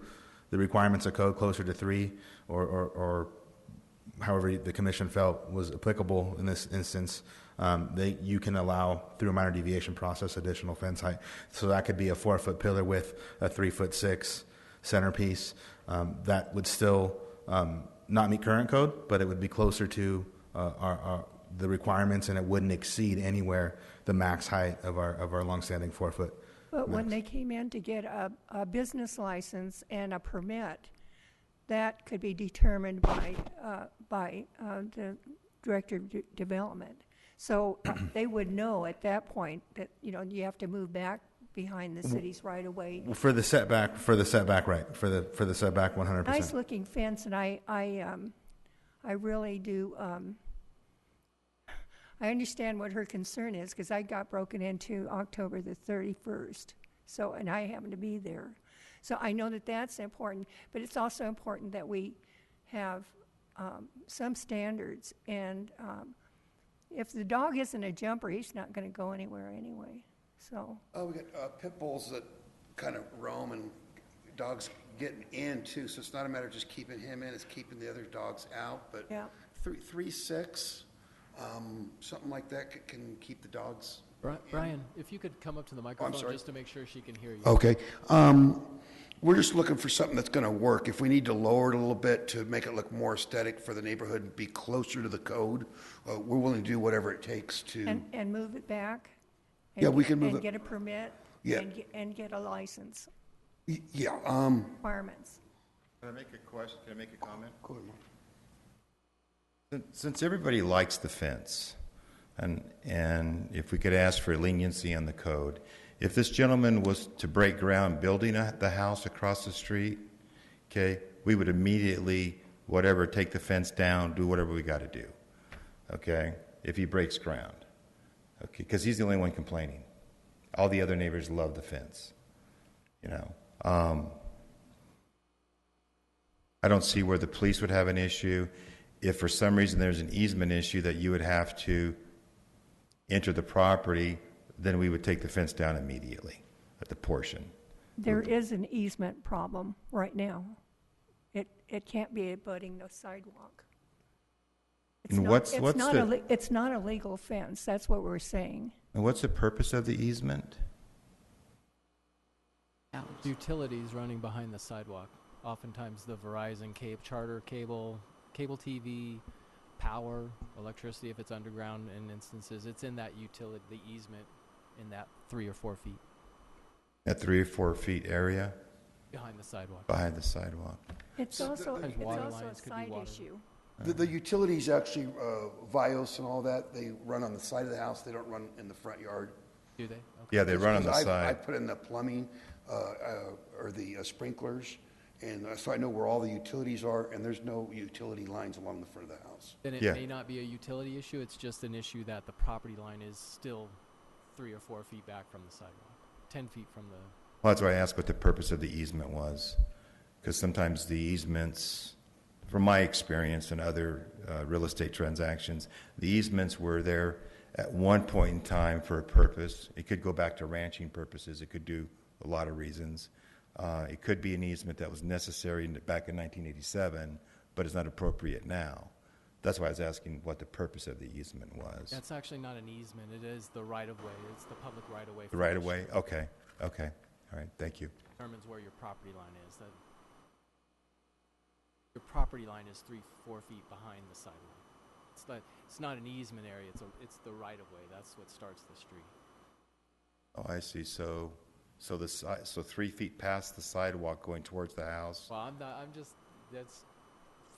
the requirements of code, closer to 3, or however the commission felt was applicable in this instance, you can allow through a minor deviation process additional fence height. So that could be a 4-foot pillar with a 3'6" centerpiece. That would still not meet current code, but it would be closer to the requirements, and it wouldn't exceed anywhere the max height of our longstanding 4-foot. But when they came in to get a business license and a permit, that could be determined by the director of development. So they would know at that point that you have to move back behind the city's right of way. For the setback, right? For the setback, 100%. Nice looking fence, and I really do. I understand what her concern is, because I got broken into October the 31st. So, and I happened to be there. So I know that that's important, but it's also important that we have some standards. And if the dog isn't a jumper, he's not going to go anywhere anyway. So. Oh, we got pit bulls that kind of roam, and dogs getting in too. So it's not a matter of just keeping him in; it's keeping the other dogs out. But yeah. 3'6", something like that can keep the dogs. Brian, if you could come up to the microphone just to make sure she can hear you. Okay. We're just looking for something that's going to work. If we need to lower it a little bit to make it look more aesthetic for the neighborhood and be closer to the code, we're willing to do whatever it takes to. And move it back? Yeah, we can move it. And get a permit? Yeah. And get a license? Yeah. Requirements. Can I make a question? Can I make a comment? Go ahead. Since everybody likes the fence, and if we could ask for leniency on the code, if this gentleman was to break ground building the house across the street, okay, we would immediately, take the fence down, do whatever we got to do, okay, if he breaks ground, okay, because he's the only one complaining. All the other neighbors love the fence, I don't see where the police would have an issue. If for some reason there's an easement issue that you would have to enter the property, then we would take the fence down immediately at the portion. There is an easement problem right now. It can't be abutting the sidewalk. It's not a legal fence. That's what we're saying. And what's the purpose of the easement? Utilities running behind the sidewalk. Oftentimes the Verizon charter cable TV, power, electricity, if it's underground in instances, it's in that utility, the easement, in that 3 or 4 feet. That 3 or 4 feet area? Behind the sidewalk. Behind the sidewalk. It's also a side issue. The utilities actually, Vios and all that, they run on the side of the house. They don't run in the front yard. Do they? Okay. Yeah, they run on the side. I put in the plumbing or the sprinklers, And so I know where all the utilities are, and there's no utility lines along the front of the house. Then it Yeah. may not be a utility issue, it's just an issue that the property line is still 3 or 4 feet back from the sidewalk, 10 feet from the, Well, that's why I asked what the purpose of the easement was. Because sometimes the easements, from my experience and other real estate transactions, the easements were there at one point in time for a purpose. It could go back to ranching purposes. It could do a lot of reasons. It could be an easement that was necessary back in 1987, but is not appropriate now. That's why I was asking what the purpose of the easement was. that's actually not an easement, it is the right-of-way, it's the public right-of-way. The for right the of way? street. Okay, okay. All right, thank you. Determines where your property line is, that your property line is 3-4 feet behind the sidewalk. It's not an easement area, it's the right-of-way, that's what starts the street. Oh, I see. So 3 feet past the sidewalk going towards the house? Well, that's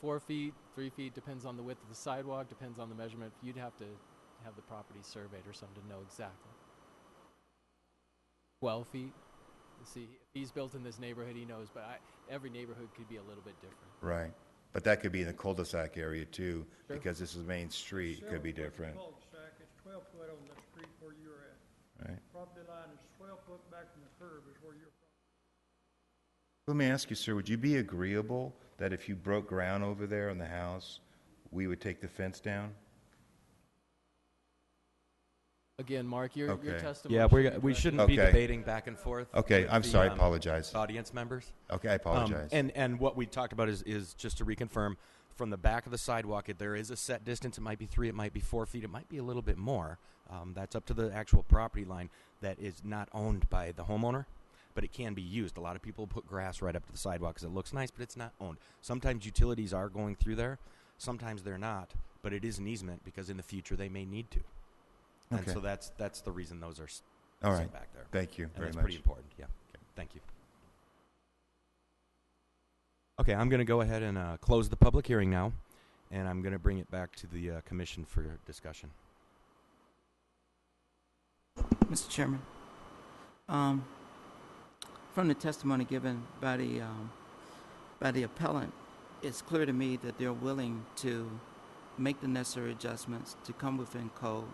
4 feet, 3 feet, depends on the width of the sidewalk, depends on the measurement. You'd have to have the property surveyed or something to know exactly. 12 feet. See, if he's built in this neighborhood, he knows, but every neighborhood could be a little bit different. Right. But that could be in the cul-de-sac area too, Sure. because this is Main Street. It could be 7 foot different. cul-de-sac, it's 12 foot on the street where you're at. Right. Property line is 12 foot back from the curb is where you're. Let me ask you, sir, would you be agreeable that if you broke ground over there in the house, we would take the fence down? Again, Mark, your Okay. testimony. Yeah, we shouldn't be Okay. debating back and forth. Okay, with I'm the, sorry, I apologize. Audience members. Okay, I apologize. And what we talked about is just to reconfirm, from the back of the sidewalk, if there is a set distance. It might be 3, it might be 4 feet, it might be a little bit more. That's up to the actual property line that is not owned by the homeowner, but it can be used. A lot of people put grass right up to the sidewalk because it looks nice, but it's not owned. Sometimes utilities are going through there, sometimes they're not, but it is an easement because in the future they may need to. And Okay. so that's the reason those are All set right. back there. Thank you And very that's much. pretty important. Yeah. Okay. Thank you. Okay, I'm going to go ahead and close the public hearing now, and I'm going to bring it back to the commission for discussion. Mr. Chairman, from the testimony given by the appellant, it's clear to me that they're willing to make the necessary adjustments to come within code.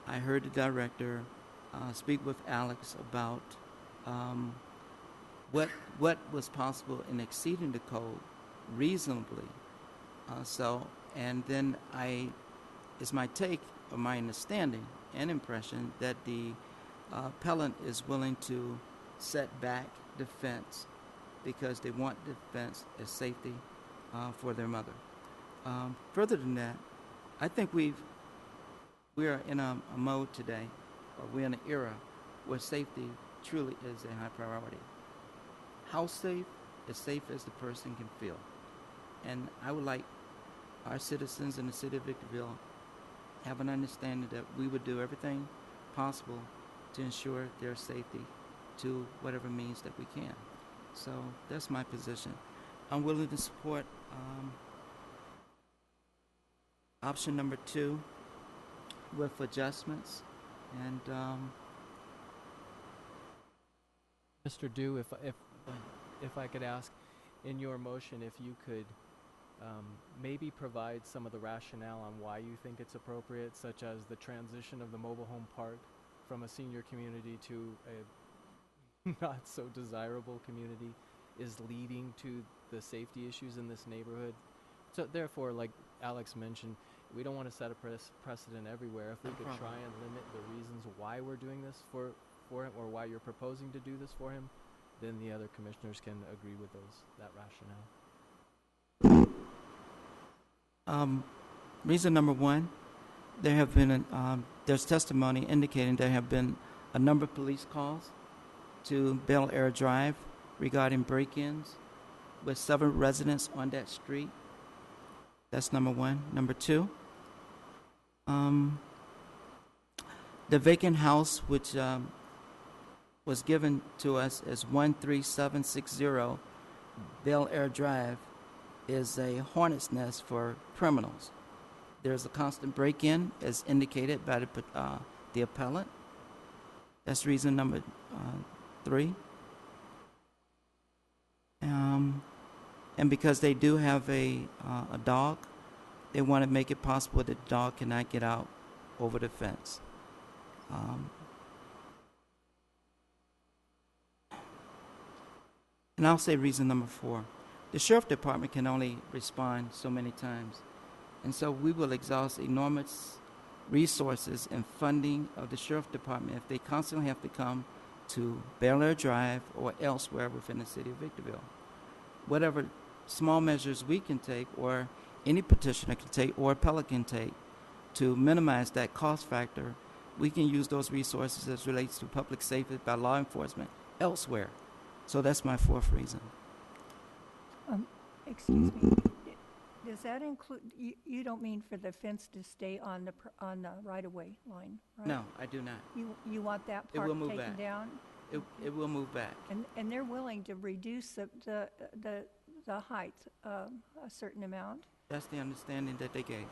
I heard the director speak with Alex about what was possible in exceeding the code reasonably. And then it's my take or my understanding and impression that the appellant is willing to set back the fence because they want the fence as safety for their mother. Further than that, I think we are in a mode today, or we're in an era where safety truly is a high priority. How safe? As safe as the person can feel. And I would like our citizens in the city of Victorville have an understanding that we would do everything possible to ensure their safety to whatever means that we can. So that's my position. I'm willing to support option number 2 with adjustments. And Mr. Dew, if I could ask, in your motion, if you could maybe provide some of the rationale on why you think it's appropriate, such as the transition of the mobile home park from a senior community to a not so desirable community is leading to the safety issues in this neighborhood. So therefore, like Alex mentioned, we don't want to set a precedent everywhere. If we could try and limit the reasons why we're doing this for him, or why you're proposing to do this for him, then the other commissioners can agree with that rationale. Reason number 1, there have been there's testimony indicating there have been a number of police calls to Bel Air Drive regarding break-ins with several residents on that street. That's number 1. Number 2, the vacant house, which was given to us as 13760 Bel Air Drive, is a hornet's nest for criminals. There's a constant break-in, as indicated by the appellant. That's reason number 3. And because they do have a dog, they want to make it possible that the dog cannot get out over the fence. And I'll say reason number 4. The sheriff department can only respond so many times. And so we will exhaust enormous resources and funding of the sheriff department if they constantly have to come to Bel Air Drive or elsewhere within the city of Victorville. Whatever small measures we can take, or any petitioner can take, or appellate can take to minimize that cost factor, we can use those resources as relates to public safety by law enforcement elsewhere. So that's my 4th reason. Excuse me. Does that include, you don't mean for the fence to stay on the right-of-way line, right? No, I do not. You want that It part will move taken back. down? It will move back. And they're willing to reduce the height a certain amount? That's the understanding that they gave.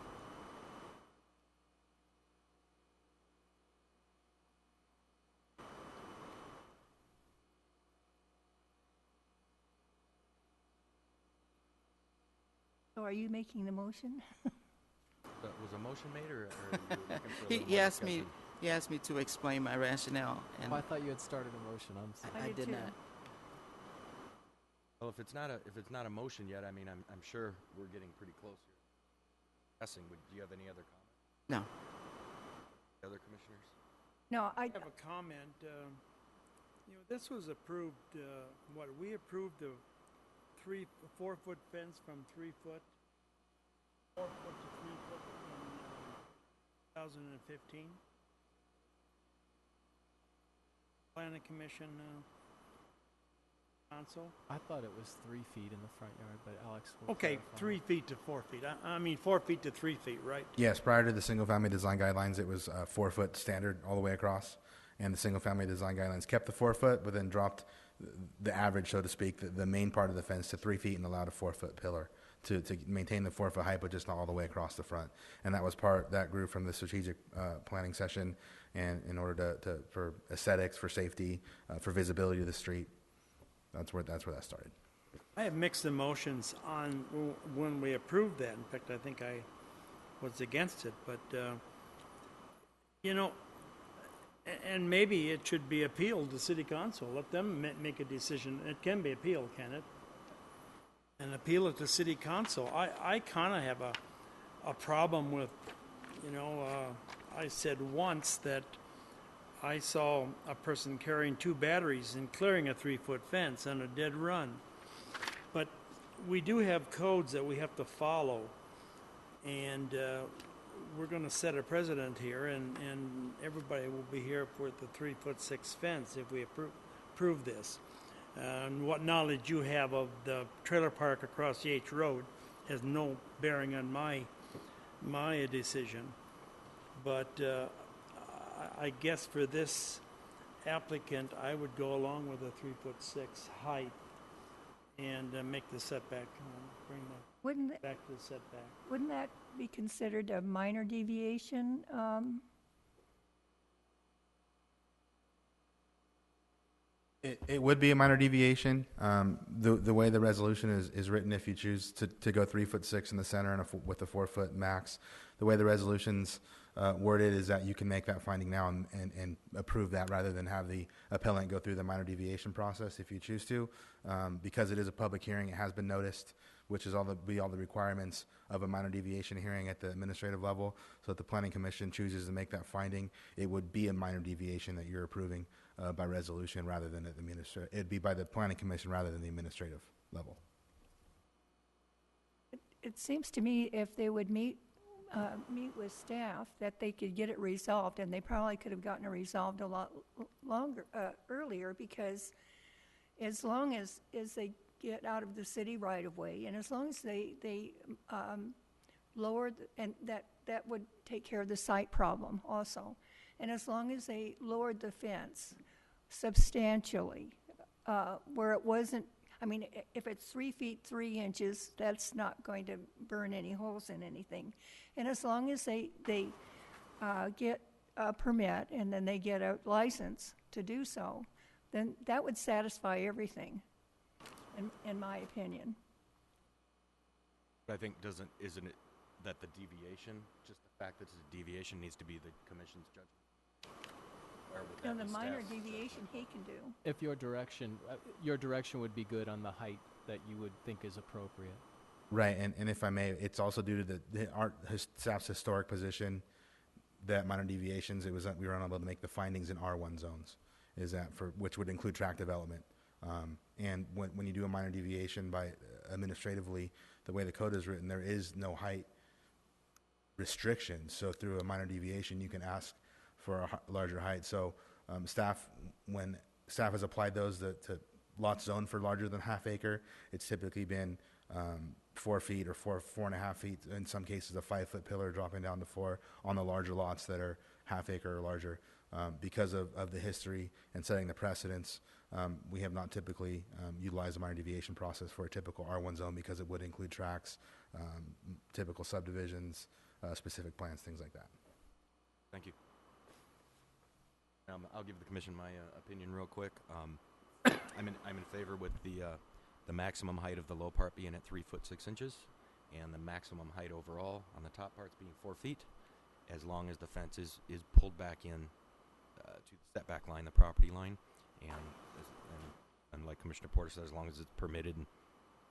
So are you making the motion? Was a motion made, or are you looking for a He little more asked me. discussion? He asked me to explain my rationale, and Oh, I thought you had started a motion. I'm sorry. I did too. not. Well, if it's not a motion yet, I mean, I'm sure we're getting pretty close here. Guessing. Do you have any other comments? No. Other commissioners? I No, have a comment. This was approved, we approved a 4-foot fence from 3 foot, 4 foot to 3 foot in 2015. Planning Commission council. I thought it was 3 feet in the front yard, but Alex will Okay, clarify. 3 feet to 4 feet. I mean 4 feet to 3 feet, right? Yes, prior to the single-family design guidelines, it was 4-foot standard all the way across, and the single-family design guidelines kept the 4 foot, but then dropped the average, so to speak, the main part of the fence to 3 feet and allowed a 4-foot pillar to maintain the 4-foot height, but just not all the way across the front. And that grew from the strategic planning session, and in order for aesthetics, for safety, for visibility of the street. That's where that started. I have mixed emotions on when we approved that. In fact, I think I was against it, but and maybe it should be appealed to City Council. Let them make a decision. It can be appealed, can it? And appeal it to City Council. I kind of have a problem with, I said once that I saw a person carrying 2 batteries and clearing a 3-foot fence on a dead run. But we do have codes that we have to follow, and we're going to set a precedent here, and everybody will be here for the 3-foot-6 fence if we approve this. And what knowledge you have of the trailer park across Yates Road has no bearing on my decision. But I guess for this applicant, I would go along with a 3-foot-6 height and make the setback, bring back to the setback. Wouldn't that be considered a minor deviation? It would be a minor deviation. The way the resolution is written, if you choose to go 3'6" in the center and with a 4-foot max, the way the resolution's worded is that you can make that finding now and approve that rather than have the appellant go through the minor deviation process if you choose to. Because it is a public hearing, it has been noticed, which is all the requirements of a minor deviation hearing at the administrative level. So if the Planning Commission chooses to make that finding, it would be a minor deviation that you're approving by resolution rather than at the it'd be by the Planning Commission rather than the administrative level. It seems to me if they would meet with staff that they could get it resolved, and they probably could have gotten it resolved a lot earlier, because as long as they get out of the city right of way, and as long as they lower, and that would take care of the site problem also, and as long as they lowered the fence substantially, where it wasn't, I mean, if it's 3 feet 3 inches, that's not going to burn any holes in anything. And as long as they get a permit and then they get a license to do so, then that would satisfy everything, in my opinion. But I think isn't it that the deviation, just the fact that it's a deviation, needs to be the commission's judgment? Or would that The be minor staff's deviation judgment? he can do. If your direction would be good on the height that you would think is appropriate. Right, and if I may, it's also due to staff's historic position that minor deviations, we were unable to make the findings in R1 zones, which would include tract development. And when you do a minor deviation by administratively, the way the code is written, there is no height restriction. So through a minor deviation, you can ask for a larger height. So when staff has applied those to lots zoned for larger than half acre, it's typically been 4 feet or 4.5 feet. In some cases, a 5-foot pillar dropping down to 4 on the larger lots that are half acre or larger. Because of the history and setting the precedents, we have not typically utilized the minor deviation process for a typical R1 zone because it would include tracts, typical subdivisions, specific plans, things like that. Thank you. I'll give the commission my opinion real quick. I'm in favor with the maximum height of the low part being at 3 foot 6 inches, and the maximum height overall on the top parts being 4 feet, as long as the fence is pulled back in to the setback line, the property line, and like Commissioner Porter said, as long as it's permitted and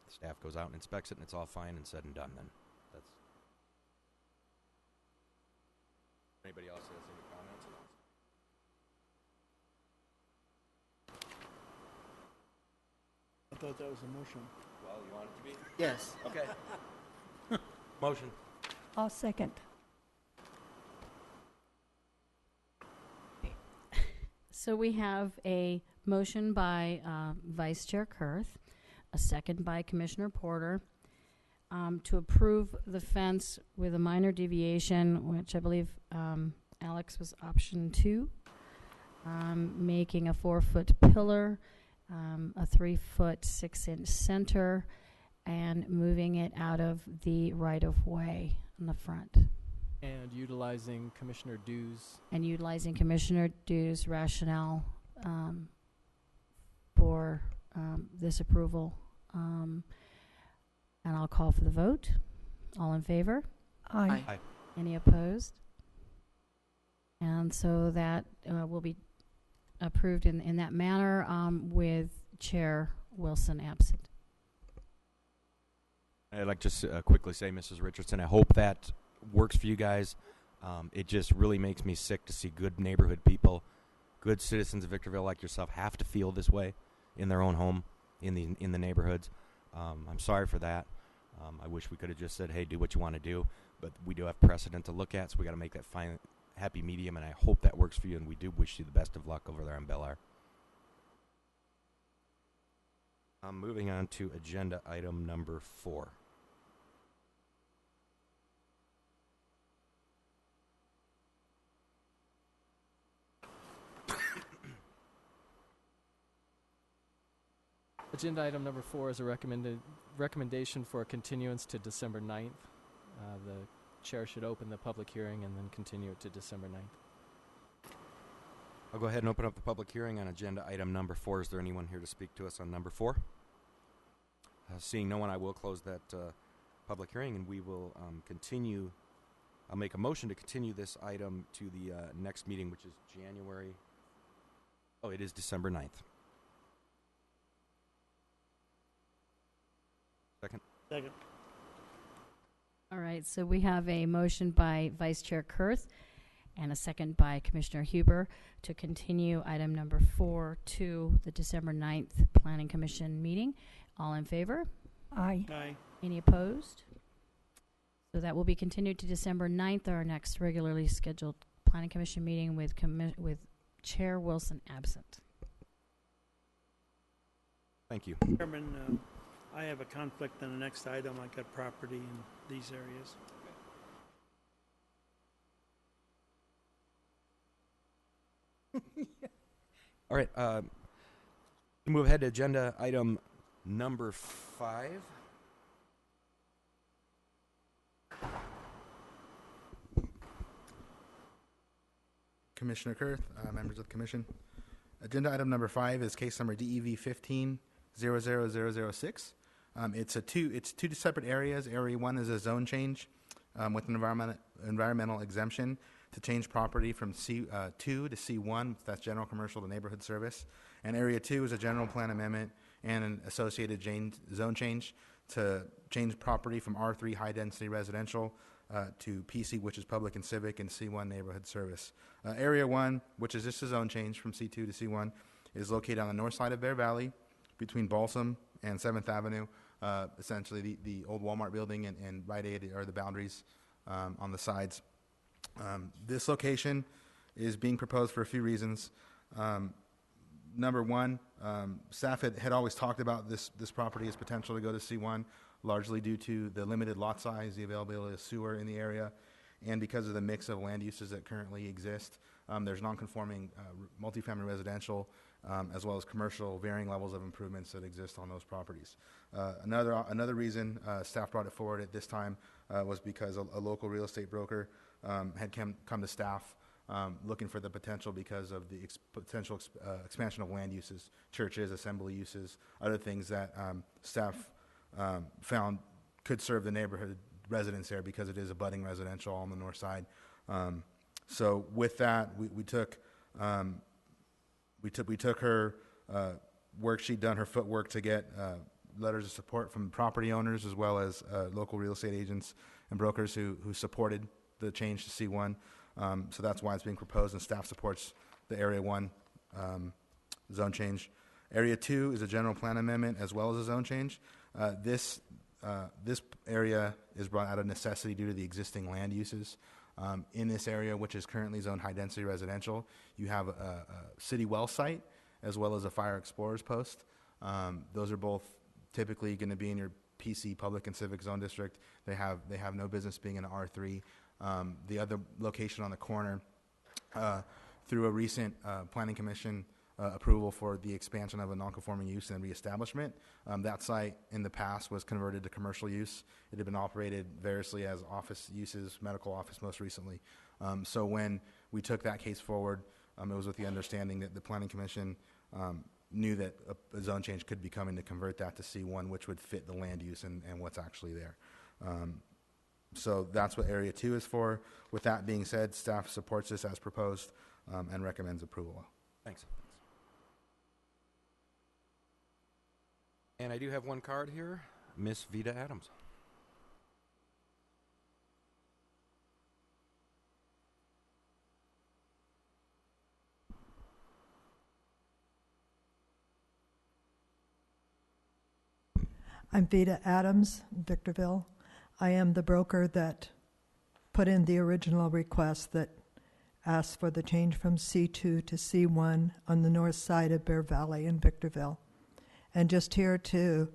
the staff goes out and inspects it and it's all fine and said and done, then that's. Anybody else has any comments on this? I thought that was a motion. Well, you want it to be? Yes. Okay. Motion. I'll second. So we have a motion by Vice Chair Kurth, a second by Commissioner Porter, to approve the fence with a minor deviation, which I believe Alex was option 2, making a 4-foot pillar, a 3-foot 6-inch center, and moving it out of the right-of-way in the front. And utilizing Commissioner Dew's rationale for this approval. And I'll call for the vote. All in favor? Aye. Aye. Any opposed? And so that will be approved in that manner with Chair Wilson absent. I'd like to quickly say, Mrs. Richardson, I hope that works for you guys. It just really makes me sick to see good neighborhood people, good citizens of Victorville like yourself, have to feel this way in their own home, in the neighborhoods. I'm sorry for that. I wish we could have just said, hey, do what you want to do, but we do have precedent to look at, so we got to make that fine, happy medium, and I hope that works for you, and we do wish you the best of luck over there in Bel Air. Moving on to agenda item number 4. Agenda item number 4 is a recommendation for a continuance to December 9th. The chair should open the public hearing and then continue it to December 9th. I'll go ahead and open up the public hearing on agenda item number 4. Is there anyone here to speak to us on number 4? Seeing no one, I will close that public hearing, and we will continue. I'll make a motion to continue this item to the next meeting, which is January. Oh, it is December 9th. Second. Second. All right, so we have a motion by Vice Chair Kurth and a second by Commissioner Huber to continue item number 4 to the December 9th Planning Commission meeting. All in favor? Aye. Aye. Any opposed? So that will be continued to December 9th, our next regularly scheduled Planning Commission meeting with Chair Wilson absent. Thank you. Chairman, I have a conflict on the next item. I got property in these areas. All right. Move ahead to agenda item number 5. Commissioner Kurth, members of the commission. Agenda item number 5 is case number DEV 15-00006. It's two separate areas. Area 1 is a zone change with an environmental exemption to change property from C2 to C1. That's general commercial to neighborhood service. And Area 2 is a general plan amendment and an associated zone change to change property from R3 high density residential to PC, which is public and civic, and C1 neighborhood service. Area 1, which is just a zone change from C2 to C1, is located on the north side of Bear Valley between Balsam and 7th Avenue. Essentially, the old Walmart building and Rite Aid are the boundaries on the sides. This location is being proposed for a few reasons. Number one, staff had always talked about this property as potential to go to C1, largely due to the limited lot size, the availability of sewer in the area, and because of the mix of land uses that currently exist. There's non-conforming multifamily residential as well as commercial varying levels of improvements that exist on those properties. Another reason staff brought it forward at this time was because a local real estate broker had come to staff looking for the potential because of the potential expansion of land uses, churches, assembly uses, other things that staff found could serve the neighborhood residents there because it is abutting residential on the north side. So with that, we took her worksheet, done her footwork to get letters of support from property owners as well as local real estate agents and brokers who supported the change to C1. So that's why it's being proposed, and staff supports the Area 1 zone change. Area 2 is a general plan amendment as well as a zone change. This area is brought out of necessity due to the existing land uses. In this area, which is currently zoned high-density residential, you have a city well site as well as a fire explorer's post. Those are both typically going to be in your PC, public and civic zone district. They have no business being in an R3. The other location on the corner, through a recent Planning Commission approval for the expansion of a non-conforming use and reestablishment, that site in the past was converted to commercial use. It had been operated variously as office uses, medical office most recently. So when we took that case forward, it was with the understanding that the Planning Commission knew that a zone change could be coming to convert that to C1, which would fit the land use and what's actually there. So that's what Area 2 is for. With that being said, staff supports this as proposed and recommends approval. Thanks. And I do have one card here, Miss Vida Adams. I'm Vida Adams, Victorville. I am the broker that put in the original request that asked for the change from C2 to C1 on the north side of Bear Valley in Victorville. And just here to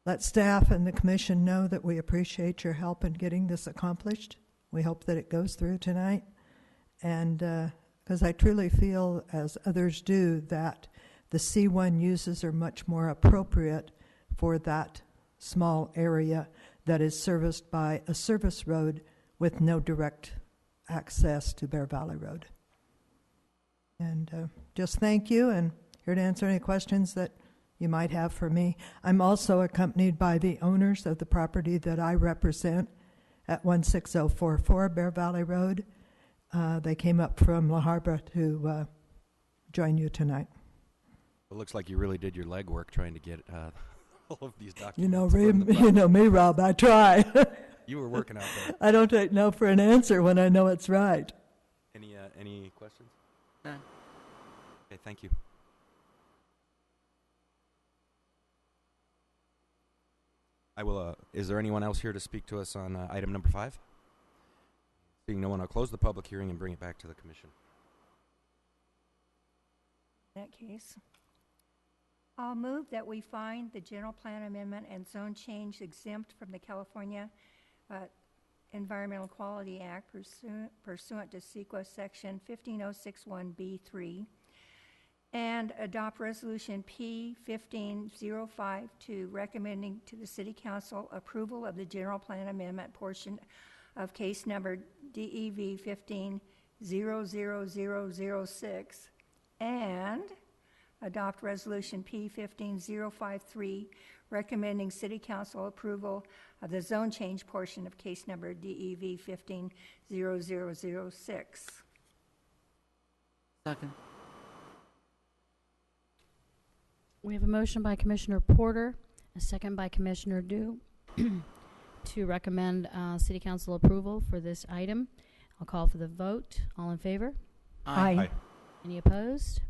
let staff and the commission know that we appreciate your help in getting this accomplished. We hope that it goes through tonight. And because I truly feel, as others do, that the C1 uses are much more appropriate for that small area that is serviced by a service road with no direct access to Bear Valley Road. And just thank you, and here to answer any questions that you might have for me. I'm also accompanied by the owners of the property that I represent at 16044 Bear Valley Road. They came up from La Habra to join you tonight. It looks like you really did your legwork trying to get all of these documents. You know me, Rob. I try. You were working out there. I don't take no for an answer when I know it's right. Any questions? None. Okay, thank you. I will. Is there anyone else here to speak to us on item number 5? Seeing no one, I'll close the public hearing and bring it back to the commission. In that case, I'll move that we find the general plan amendment and zone change exempt from the California Environmental Quality Act pursuant to CEQA section 15061B3, and adopt resolution P-1505 recommending to the City Council approval of the general plan amendment portion of case number DEV 15-00006, and adopt Resolution P15053, recommending City Council approval of the zone change portion of case number DEV 150006. Second. We have a motion by Commissioner Porter, a second by Commissioner Dew to recommend City Council approval for this item. I'll call for the vote. All in favor? Aye. Aye. Any opposed?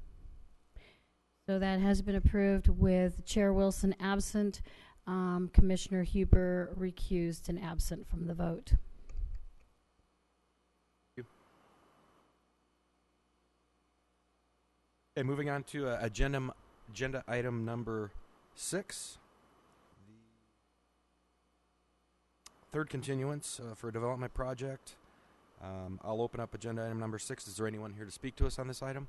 So that has been approved with Chair Wilson absent, Commissioner Huber recused and absent from the vote. Okay, moving on to agenda item number 6. The third continuance for a development project. I'll open up agenda item number 6. Is there anyone here to speak to us on this item?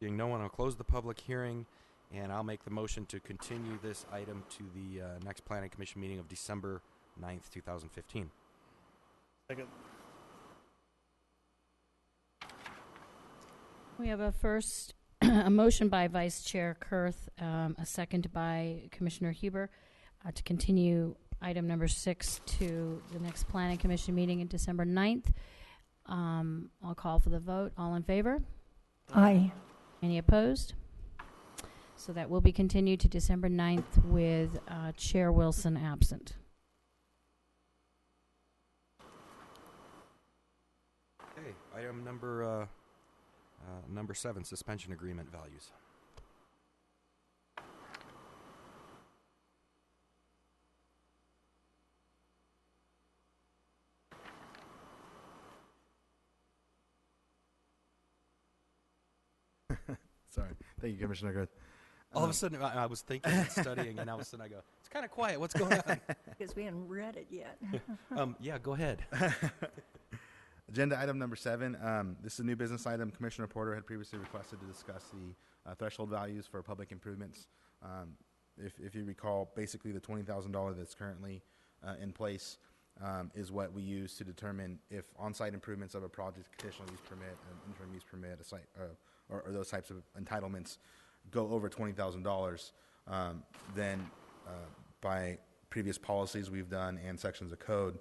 Seeing no one, I'll close the public hearing, and I'll make the motion to continue this item to the next Planning Commission meeting of December 9th, 2015. Second. We have a first, a motion by Vice Chair Kurth, a second by Commissioner Huber to continue item number 6 to the next Planning Commission meeting on December 9th. I'll call for the vote. All in favor? Aye. Any opposed? So that will be continued to December 9th with Chair Wilson absent. Okay, item number 7, suspension agreement values. Sorry. Thank you, Commissioner Good. All of a sudden, I was thinking and studying, and all of a sudden I go, it's kind of quiet. What's going on? Because we haven't read it yet. Yeah, go ahead. Agenda item number 7. This is a new business item. Commissioner Porter had previously requested to discuss the threshold values for public improvements. If you recall, basically the $20,000 that's currently in place is what we use to determine if on-site improvements of a project, conditional use permit, an interim use permit, a site, or those types of entitlements go over $20,000, then by previous policies we've done and sections of code,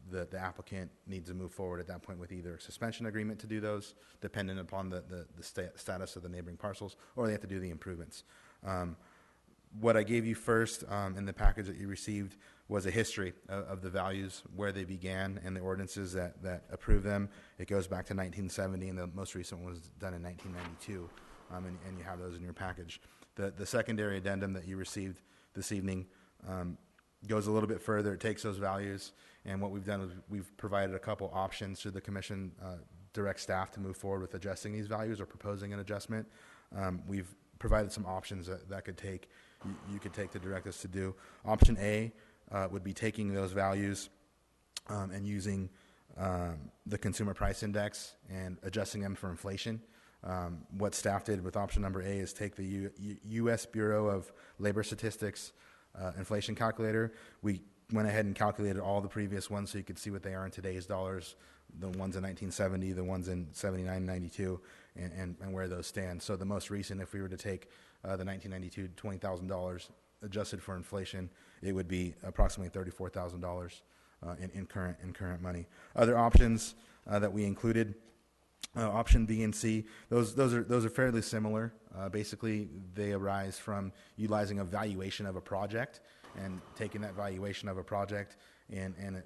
the applicant needs to move forward at that point with either a suspension agreement to do those, dependent upon the status of the neighboring parcels, or they have to do the improvements. What I gave you first in the package that you received was a history of the values, where they began, and the ordinances that approve them. It goes back to 1970, and the most recent one was done in 1992, and you have those in your package. The secondary addendum that you received this evening goes a little bit further. It takes those values, and what we've done is we've provided a couple options to the commission, direct staff to move forward with adjusting these values or proposing an adjustment. We've provided some options that could take, you could take to direct us to do. Option A would be taking those values and using the consumer price index and adjusting them for inflation. What staff did with option number A is take the U.S. Bureau of Labor Statistics inflation calculator. We went ahead and calculated all the previous ones so you could see what they are in today's dollars, the ones in 1970, the ones in 79, 92, and where those stand. So the most recent, if we were to take the 1992 $20,000 adjusted for inflation, it would be approximately $34,000 in current money. Other options that we included, option B and C, those are fairly similar. Basically, they arise from utilizing a valuation of a project and taking that valuation of a project and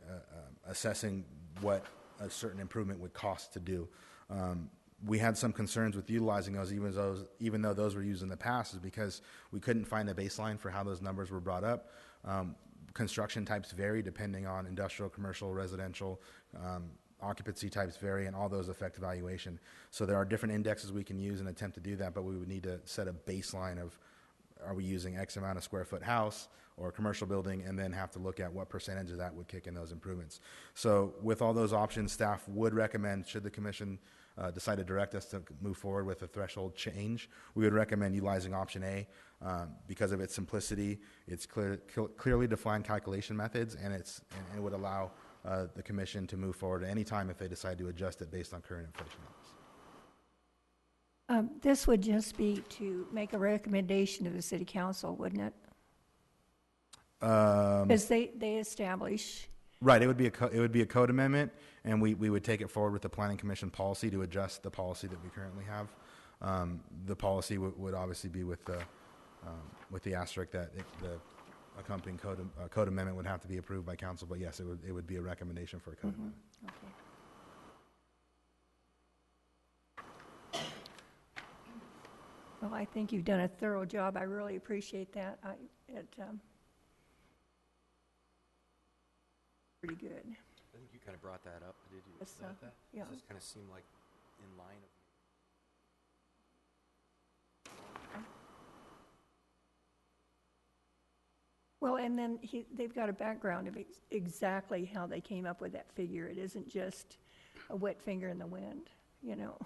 assessing what a certain improvement would cost to do. We had some concerns with utilizing those, even though those were used in the past, is because we couldn't find a baseline for how those numbers were brought up. Construction types vary depending on industrial, commercial, residential. Occupancy types vary, and all those affect valuation. So there are different indexes we can use and attempt to do that, but we would need to set a baseline of, are we using X amount of square foot house or commercial building, and then have to look at what percentage of that would kick in those improvements. So with all those options, staff would recommend, should the commission decide to direct us to move forward with a threshold change, we would recommend utilizing option A because of its simplicity. It's clearly defined calculation methods, and it would allow the commission to move forward at any time if they decide to adjust it based on current inflation levels. This would just be to make a recommendation to the city council, wouldn't it? Because they establish. Right, it would be a code amendment, and we would take it forward with the planning commission policy to adjust the policy that we currently have. The policy would obviously be with the asterisk that the accompanying code amendment would have to be approved by council. But yes, it would be a recommendation for a code amendment. Okay. Well, I think you've done a thorough job. I really appreciate that. Pretty good. I think you kind of brought that up, did you? Yes, that? yeah. Does this kind of seem like in line of... Well, and then they've got a background of exactly how they came up with that figure. It isn't just a wet finger in the wind, you know.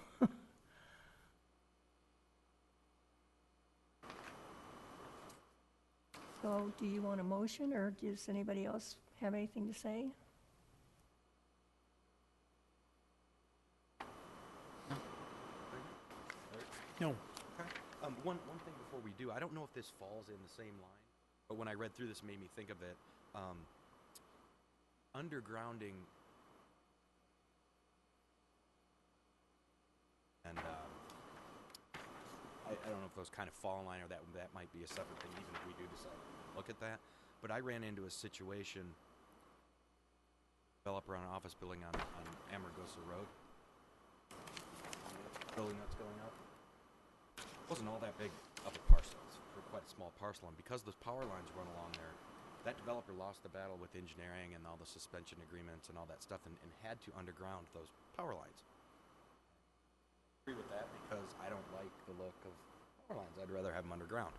So, do you want a motion, or does anybody else have anything to say? No. Okay. One thing before we do, I don't know if this falls in the same line, but when I read through this, it made me think of it. Undergrounding, and I don't know if those kind of fall in line, or that might be a separate thing, even if we do decide to look at that. But I ran into a situation, developer on an office building on Amargosa Road. Building that's going up. Wasn't all that big of a parcel. It's quite a small parcel, and because those power lines run along there, that developer lost the battle with engineering and all the suspension agreements and all that stuff, and had to underground those power lines. I agree with that because I don't like the look of power lines. I'd rather have them underground.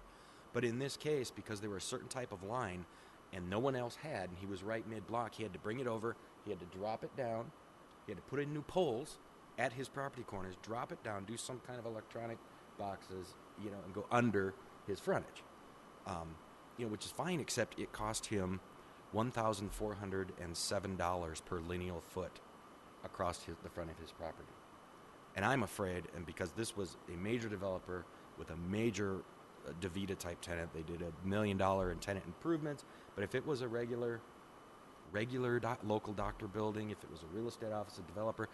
But in this case, because they were a certain type of line and no one else had, and he was right mid-block, he had to bring it over, he had to drop it down, he had to put in new poles at his property corners, drop it down, do some kind of electronic boxes, and go under his frontage. Which is fine, except it cost him $1,407 per lineal foot across the front of his property. And I'm afraid, and because this was a major developer with a major DaVita type tenant, they did $1 million in tenant improvements, but if it was a regular local doctor building, if it was a real estate office, a developer,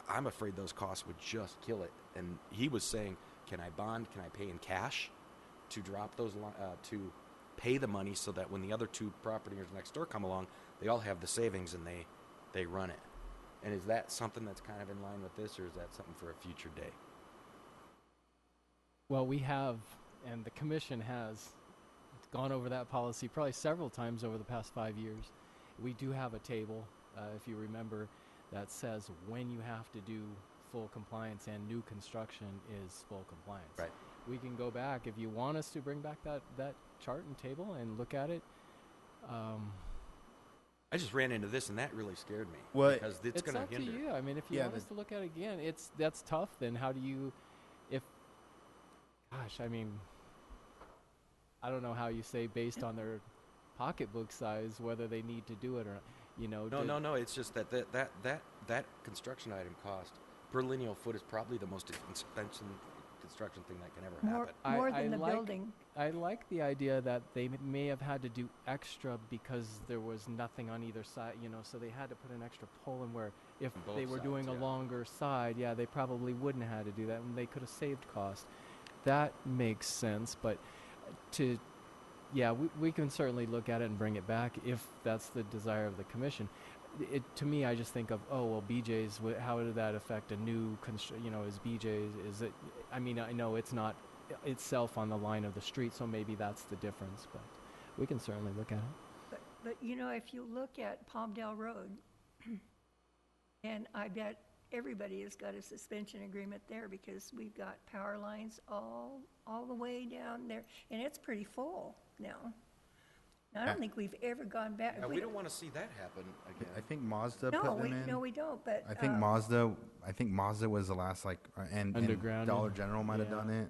I'm afraid those costs would just kill it. And he was saying, can I bond, can I pay in cash to drop those, to pay the money so that when the other two property owners next door come along, they all have the savings and they run it. And is that something that's kind of in line with this, or is that something for a future day? Well, we have, and the commission has gone over that policy probably several times over the past 5 years. We do have a table, if you remember, that says when you have to do full compliance and new construction is full compliance. Right. We can go back if you want us to bring back that chart and table and look at it. I just ran into this, and that really scared me. Well, because it's going up to hinder. to you. I mean, if you want us to look at it again, that's tough. Then how do you, I mean, I don't know how you say based on their pocketbook size whether they need to do it or not. No. It's just that construction item cost per lineal foot is probably the most expensive construction thing that can ever happen. More than the building. I like the idea that they may have had to do extra because there was nothing on either side, so they had to put an extra pole in where if they were doing a longer side, they probably wouldn't have had to do that, and they could have saved cost. That makes sense, but we can certainly look at it and bring it back if that's the desire of the commission. To me, I just think of, BJ's, how did that affect a new, is BJ's, is it, I mean, I know it's not itself on the line of the street, so maybe that's the difference, but we can certainly look at it. But if you look at Palmdale Road, and I bet everybody has got a suspension agreement there because we've got power lines all the way down there, and it's pretty full now. I don't think we've ever gone back. We don't want to see that happen again. I think Mazda put them in. No, we don't. But I think Mazda was the last, and Dollar General might have done it.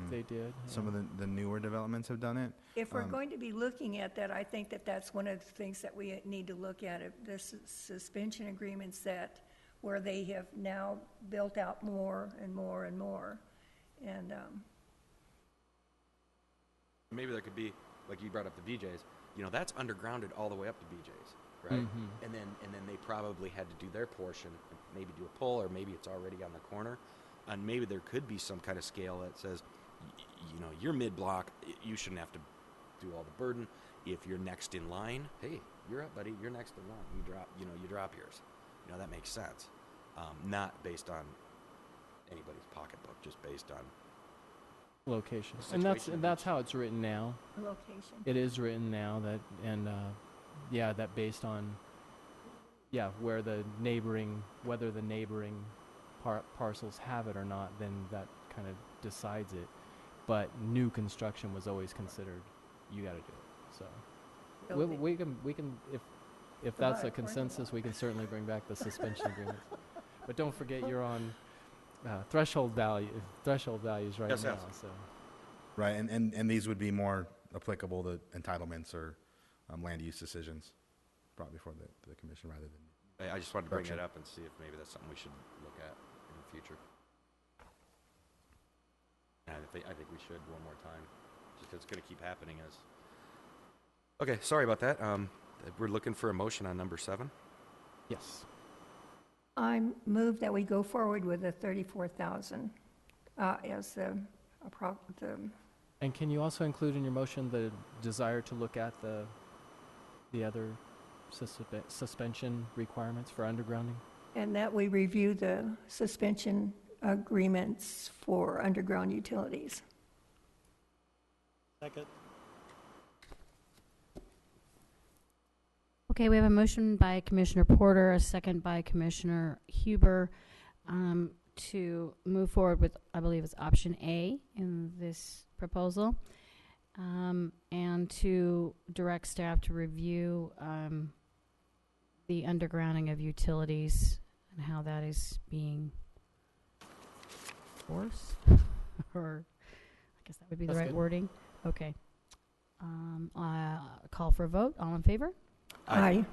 They did. Some of the newer developments have done it. If we're going to be looking at that, I think that's one of the things that we need to look at. The suspension agreements that where they have now built out more and more and more. And Maybe there could be, like you brought up the VJs, that's undergrounded all the way up to BJ's, right? Mhm. And then they probably had to do their portion, maybe do a pull, or maybe it's already on the corner. And maybe there could be some kind of scale that says, you're mid-block, you shouldn't have to do all the burden. If you're next in line, hey, you're up, buddy, you're next in line. You drop yours. That makes sense. Not based on anybody's pocketbook, just based on Location. the And situation of that's each. how it's written now. location. It is written now that, and that based on, where whether the neighboring parcels have it or not, then that kind of decides it. But new construction was always considered, you got to do it. So we can if that's a consensus, we can certainly bring back the suspension agreements. But don't forget, you're on threshold values right Yes, now. yes. So Right, and these would be more applicable to entitlements or land use decisions brought before the commission rather than. I just wanted to bring Correction. it up and see if maybe that's something we should look at in the future. And I think we should one more time, just 'cause it's going to keep happening as. Okay, sorry about that. We're looking for a motion on number 7. yes. I move that we go forward with the 34,000 as the And can you also include in your motion the desire to look at the other suspension requirements for undergrounding? and that we review the suspension agreements for underground utilities. Second. Okay, we have a motion by Commissioner Porter, a second by Commissioner Huber, to move forward with, I believe it's option A in this proposal, and to direct staff to review the undergrounding of utilities and how that is being forced, or I guess that would be the That's right good. wording. Okay. Call for a vote. All in favor? Aye.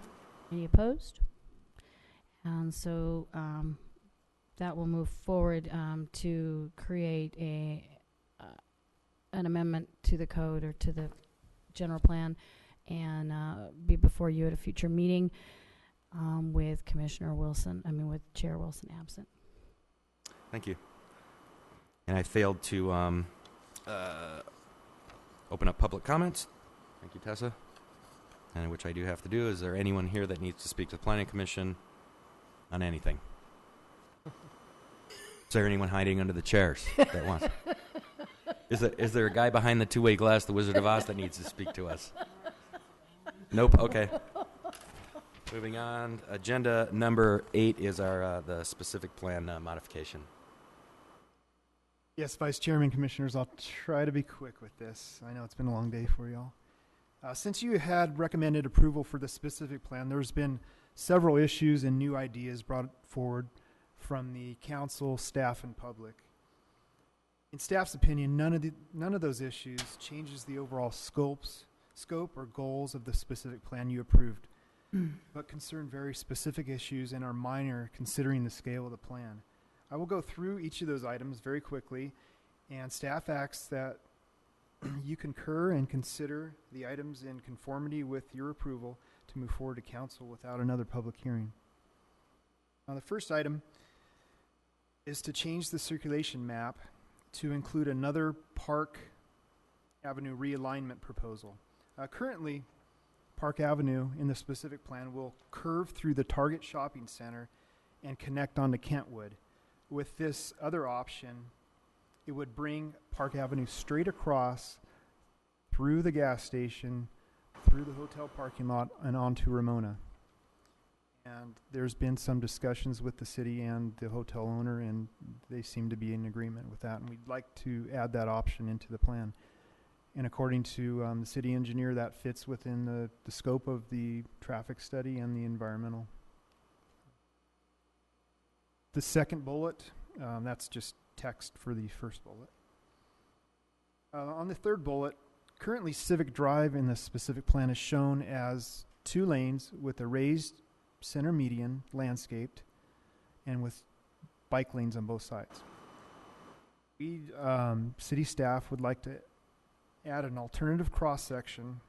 Any opposed? And so that will move forward to create an amendment to the code or to the general plan and be before you at a future meeting with with Chair Wilson absent. Thank you. And I failed to open up public comments. Thank you, Tessa. And which I do have to do. Is there anyone here that needs to speak to the Planning Commission on anything? Is there anyone hiding under the chairs that wants? Is there a guy behind the two-way glass, the Wizard of Oz, that needs to speak to us? Nope. Okay. Moving on. Agenda number 8 is our the specific plan modification. Yes, Vice Chairman, Commissioners, I'll try to be quick with this. I know it's been a long day for y'all. Since you had recommended approval for the specific plan, there's been several issues and new ideas brought forward from the council, staff, and public. In staff's opinion, none of those issues changes the overall scope or goals of the specific plan you approved, but concern very specific issues and are minor considering the scale of the plan. I will go through each of those items very quickly, and staff asks that you concur and consider the items in conformity with your approval to move forward to council without another public hearing. Now, the first item is to change the circulation map to include another Park Avenue realignment proposal. Currently, Park Avenue in the specific plan will curve through the Target Shopping Center and connect onto Kentwood. With this other option, it would bring Park Avenue straight across through the gas station, through the hotel parking lot, and onto Ramona. And there's been some discussions with the city and the hotel owner, and they seem to be in agreement with that. And we'd like to add that option into the plan. And according to the city engineer, that fits within the scope of the traffic study and the environmental. The second bullet, that's just text for the first bullet. On the third bullet, currently Civic Drive in the specific plan is shown as 2 lanes with a raised center median landscaped and with bike lanes on both sides. We, city staff would like to add an alternative cross-section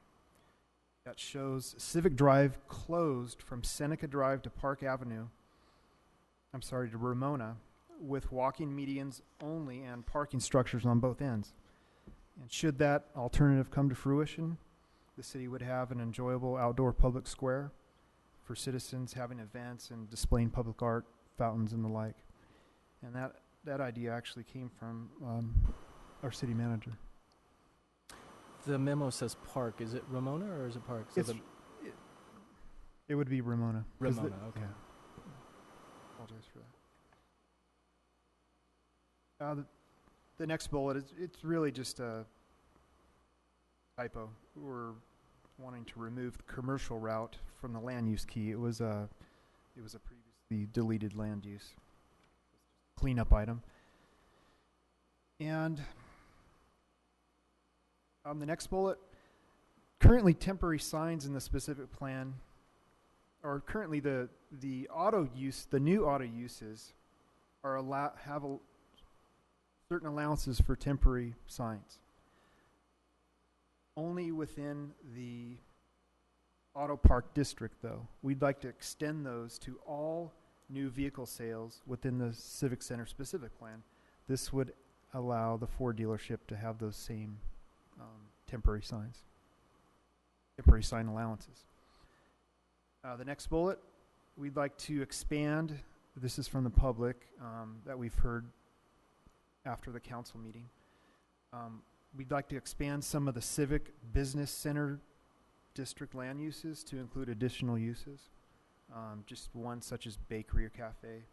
that shows Civic Drive closed from Seneca Drive to Park Avenue, to Ramona, with walking medians only and parking structures on both ends. And should that alternative come to fruition, the city would have an enjoyable outdoor public square for citizens having events and displaying public art, fountains, and the like. And that idea actually came from our city manager. The memo says park. Is it Ramona or is it park? So It would be Ramona. 'Cause Ramona, okay. Yeah. Apologize for that. The next bullet is, it's really just a typo. We're wanting to remove the commercial route from the land use key. It was a previously deleted land use cleanup item. And the next bullet, currently temporary signs in the specific plan, or currently the new auto uses are have certain allowances for temporary signs. Only within the auto park district, though. We'd like to extend those to all new vehicle sales within the Civic Center specific plan. This would allow the Ford dealership to have those same temporary sign allowances. The next bullet, we'd like to expand, this is from the public that we've heard after the council meeting. We'd like to expand some of the Civic Business Center district land uses to include additional uses. Just one such as bakery or cafe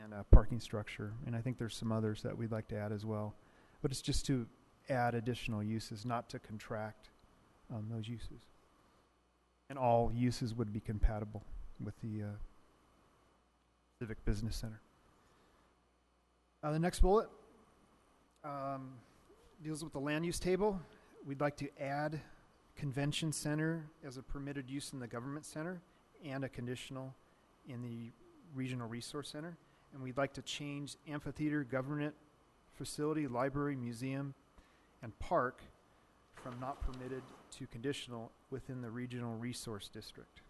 and a parking structure. And I think there's some others that we'd like to add as well. But it's just to add additional uses, not to contract those uses. And all uses would be compatible with the Civic Business Center. The next bullet deals with the land use table. We'd like to add convention center as a permitted use in the government center and a conditional in the regional resource center. And we'd like to change amphitheater, government facility, library, museum, and park from not permitted to conditional within the regional resource district.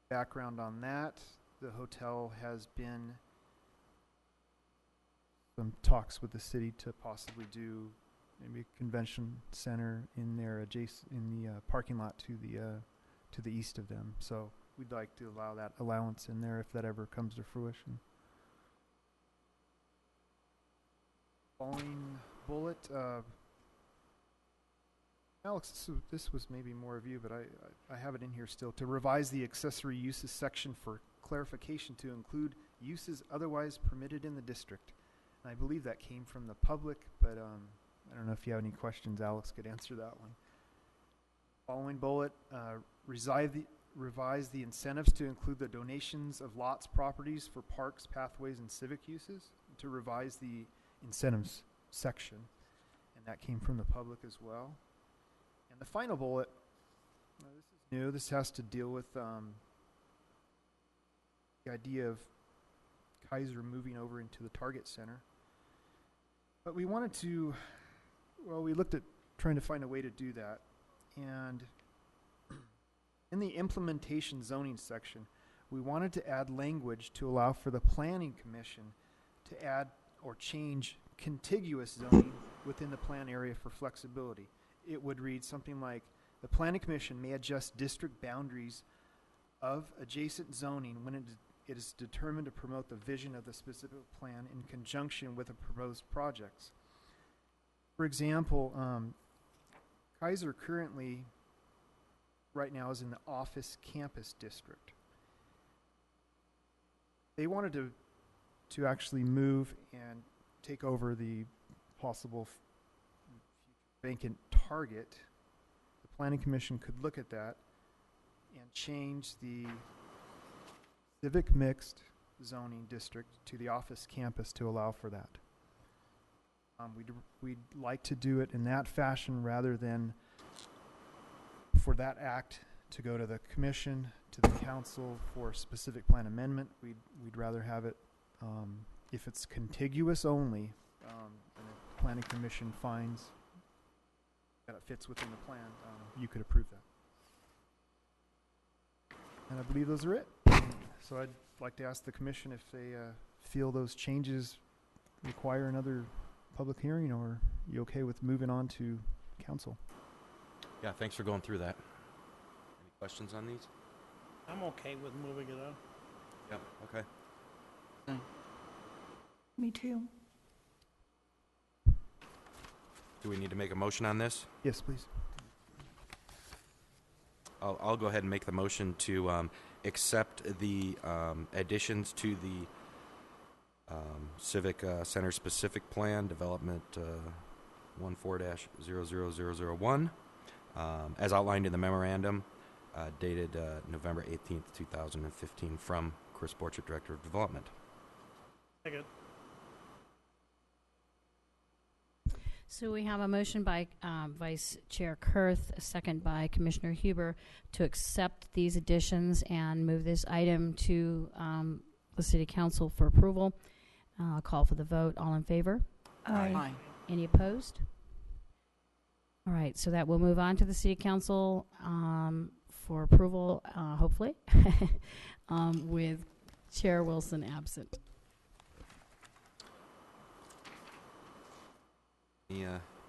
Background on that, the hotel has been some talks with the city to possibly do maybe a convention center in their adjacent in the parking lot to the east of them. So we'd like to allow that allowance in there if that ever comes to fruition. Following bullet, Alex, this was maybe more of you, but I have it in here still. To revise the accessory uses section for clarification to include uses otherwise permitted in the district. And I believe that came from the public, but I don't know if you have any questions. Alex could answer that one. Following bullet, revise the incentives to include the donations of lots, properties for parks, pathways, and civic uses. To revise the incentives section, and that came from the public as well. And the final bullet, this is new. This has to deal with the idea of Kaiser moving over into the Target Center. But we wanted to, we looked at trying to find a way to do that. And in the implementation zoning section, we wanted to add language to allow for the Planning Commission to add or change contiguous zoning within the plan area for flexibility. It would read something like, the Planning Commission may adjust district boundaries of adjacent zoning when it is determined to promote the vision of the specific plan in conjunction with the proposed projects. For example, Kaiser currently, right now, is in the office campus district. They wanted to actually move and take over the possible vacant Target. The Planning Commission could look at that and change the civic mixed zoning district to the office campus to allow for that. We'd like to do it in that fashion rather than for that act to go to the commission, to the council for a specific plan amendment. We'd rather have it, if it's contiguous only, and the planning commission finds that it fits within the plan, you could approve that. And I believe those are it. So I'd like to ask the commission if they feel those changes require another public hearing, or you okay with moving on to council? Yeah, thanks for going through that. Any questions on these? I'm okay with moving it on. Yep, okay. Me too. Do we need to make a motion on this? Yes, please. I'll go ahead and make the motion to accept the additions to the Civic Center Specific Plan Development 14-00001 as outlined in the memorandum dated November 18th, 2015 from Chris Borchert, Director of Development. Second. So we have a motion by Vice Chair Kurth, a second by Commissioner Huber, to accept these additions and move this item to the City Council for approval. I'll call for the vote. All in favor? Aye. Any opposed? All right, so that will move on to the City Council for approval, hopefully, with Chair Wilson absent.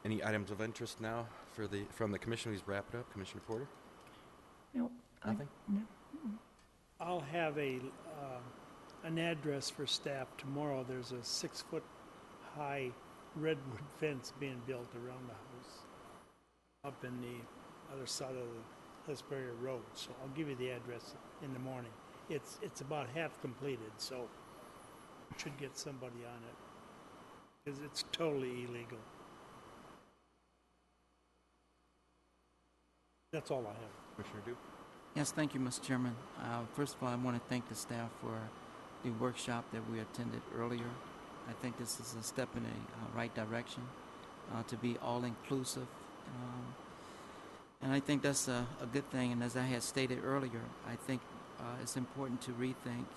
Any items of interest now from the commission? Please wrap it up. Commissioner Porter? No. Nothing? No. I'll have an address for staff tomorrow. There's a 6-foot-high redwood fence being built around the house up in the other side of the Hesperia Road. So I'll give you the address in the morning. It's about half completed, so should get somebody on it because it's totally illegal. That's all I have. Commissioner Duke? Yes, thank you, Mr. Chairman. First of all, I want to thank the staff for the workshop that we attended earlier. I think this is a step in the right direction to be all-inclusive. And I think that's a good thing. And as I had stated earlier, I think it's important to rethink,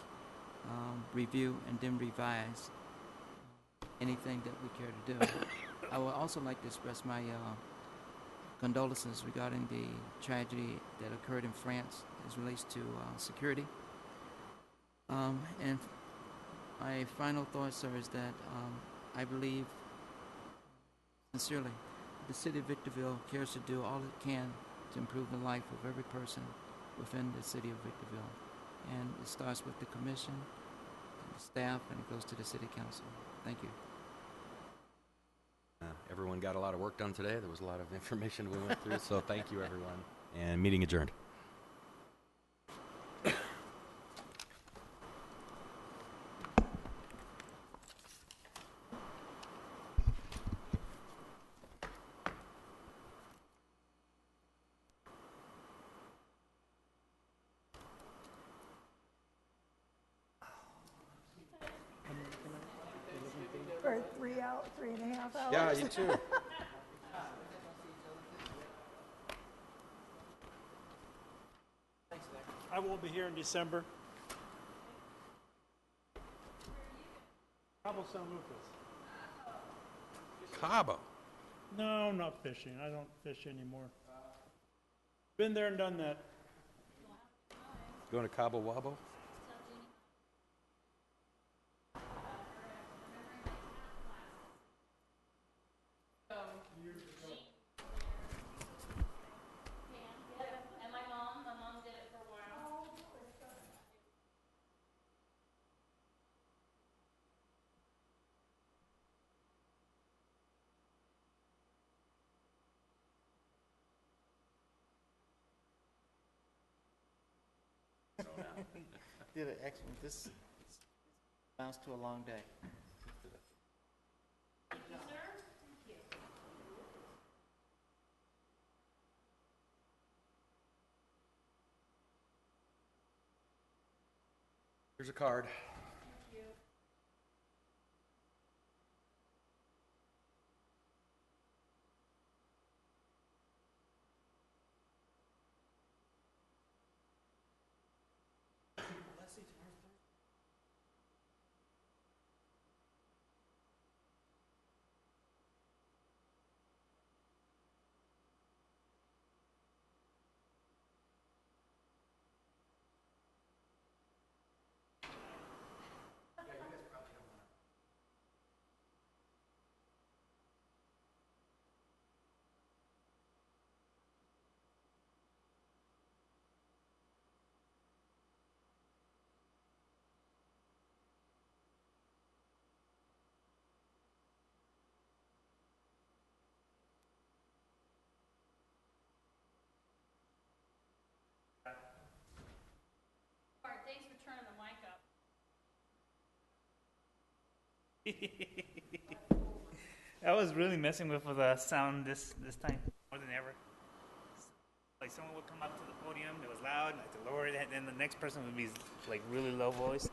review, and then revise anything that we care to do. I would also like to express my condolences regarding the tragedy that occurred in France as relates to security. And my final thoughts are is that I believe sincerely the city of Victorville cares to do all it can to improve the life of every person within the city of Victorville. And it starts with the commission, and the staff, and it goes to the city council. Thank you. Everyone got a lot of work done today. There was a lot of information we went through, so thank you, everyone. And meeting adjourned. For 3.5 hours. Yeah, you too. I won't be here in December. Cabo San Lucas. Cabo. No, not fishing. I don't fish anymore. Been there and done that. Going to Cabo Wabo? Did an excellent. This amounts to a long day. Here's a card. I was really messing with the sound this time more than ever. Like someone would come up to the podium, it was loud, and I had to lower it, and then the next person would be like really low voice.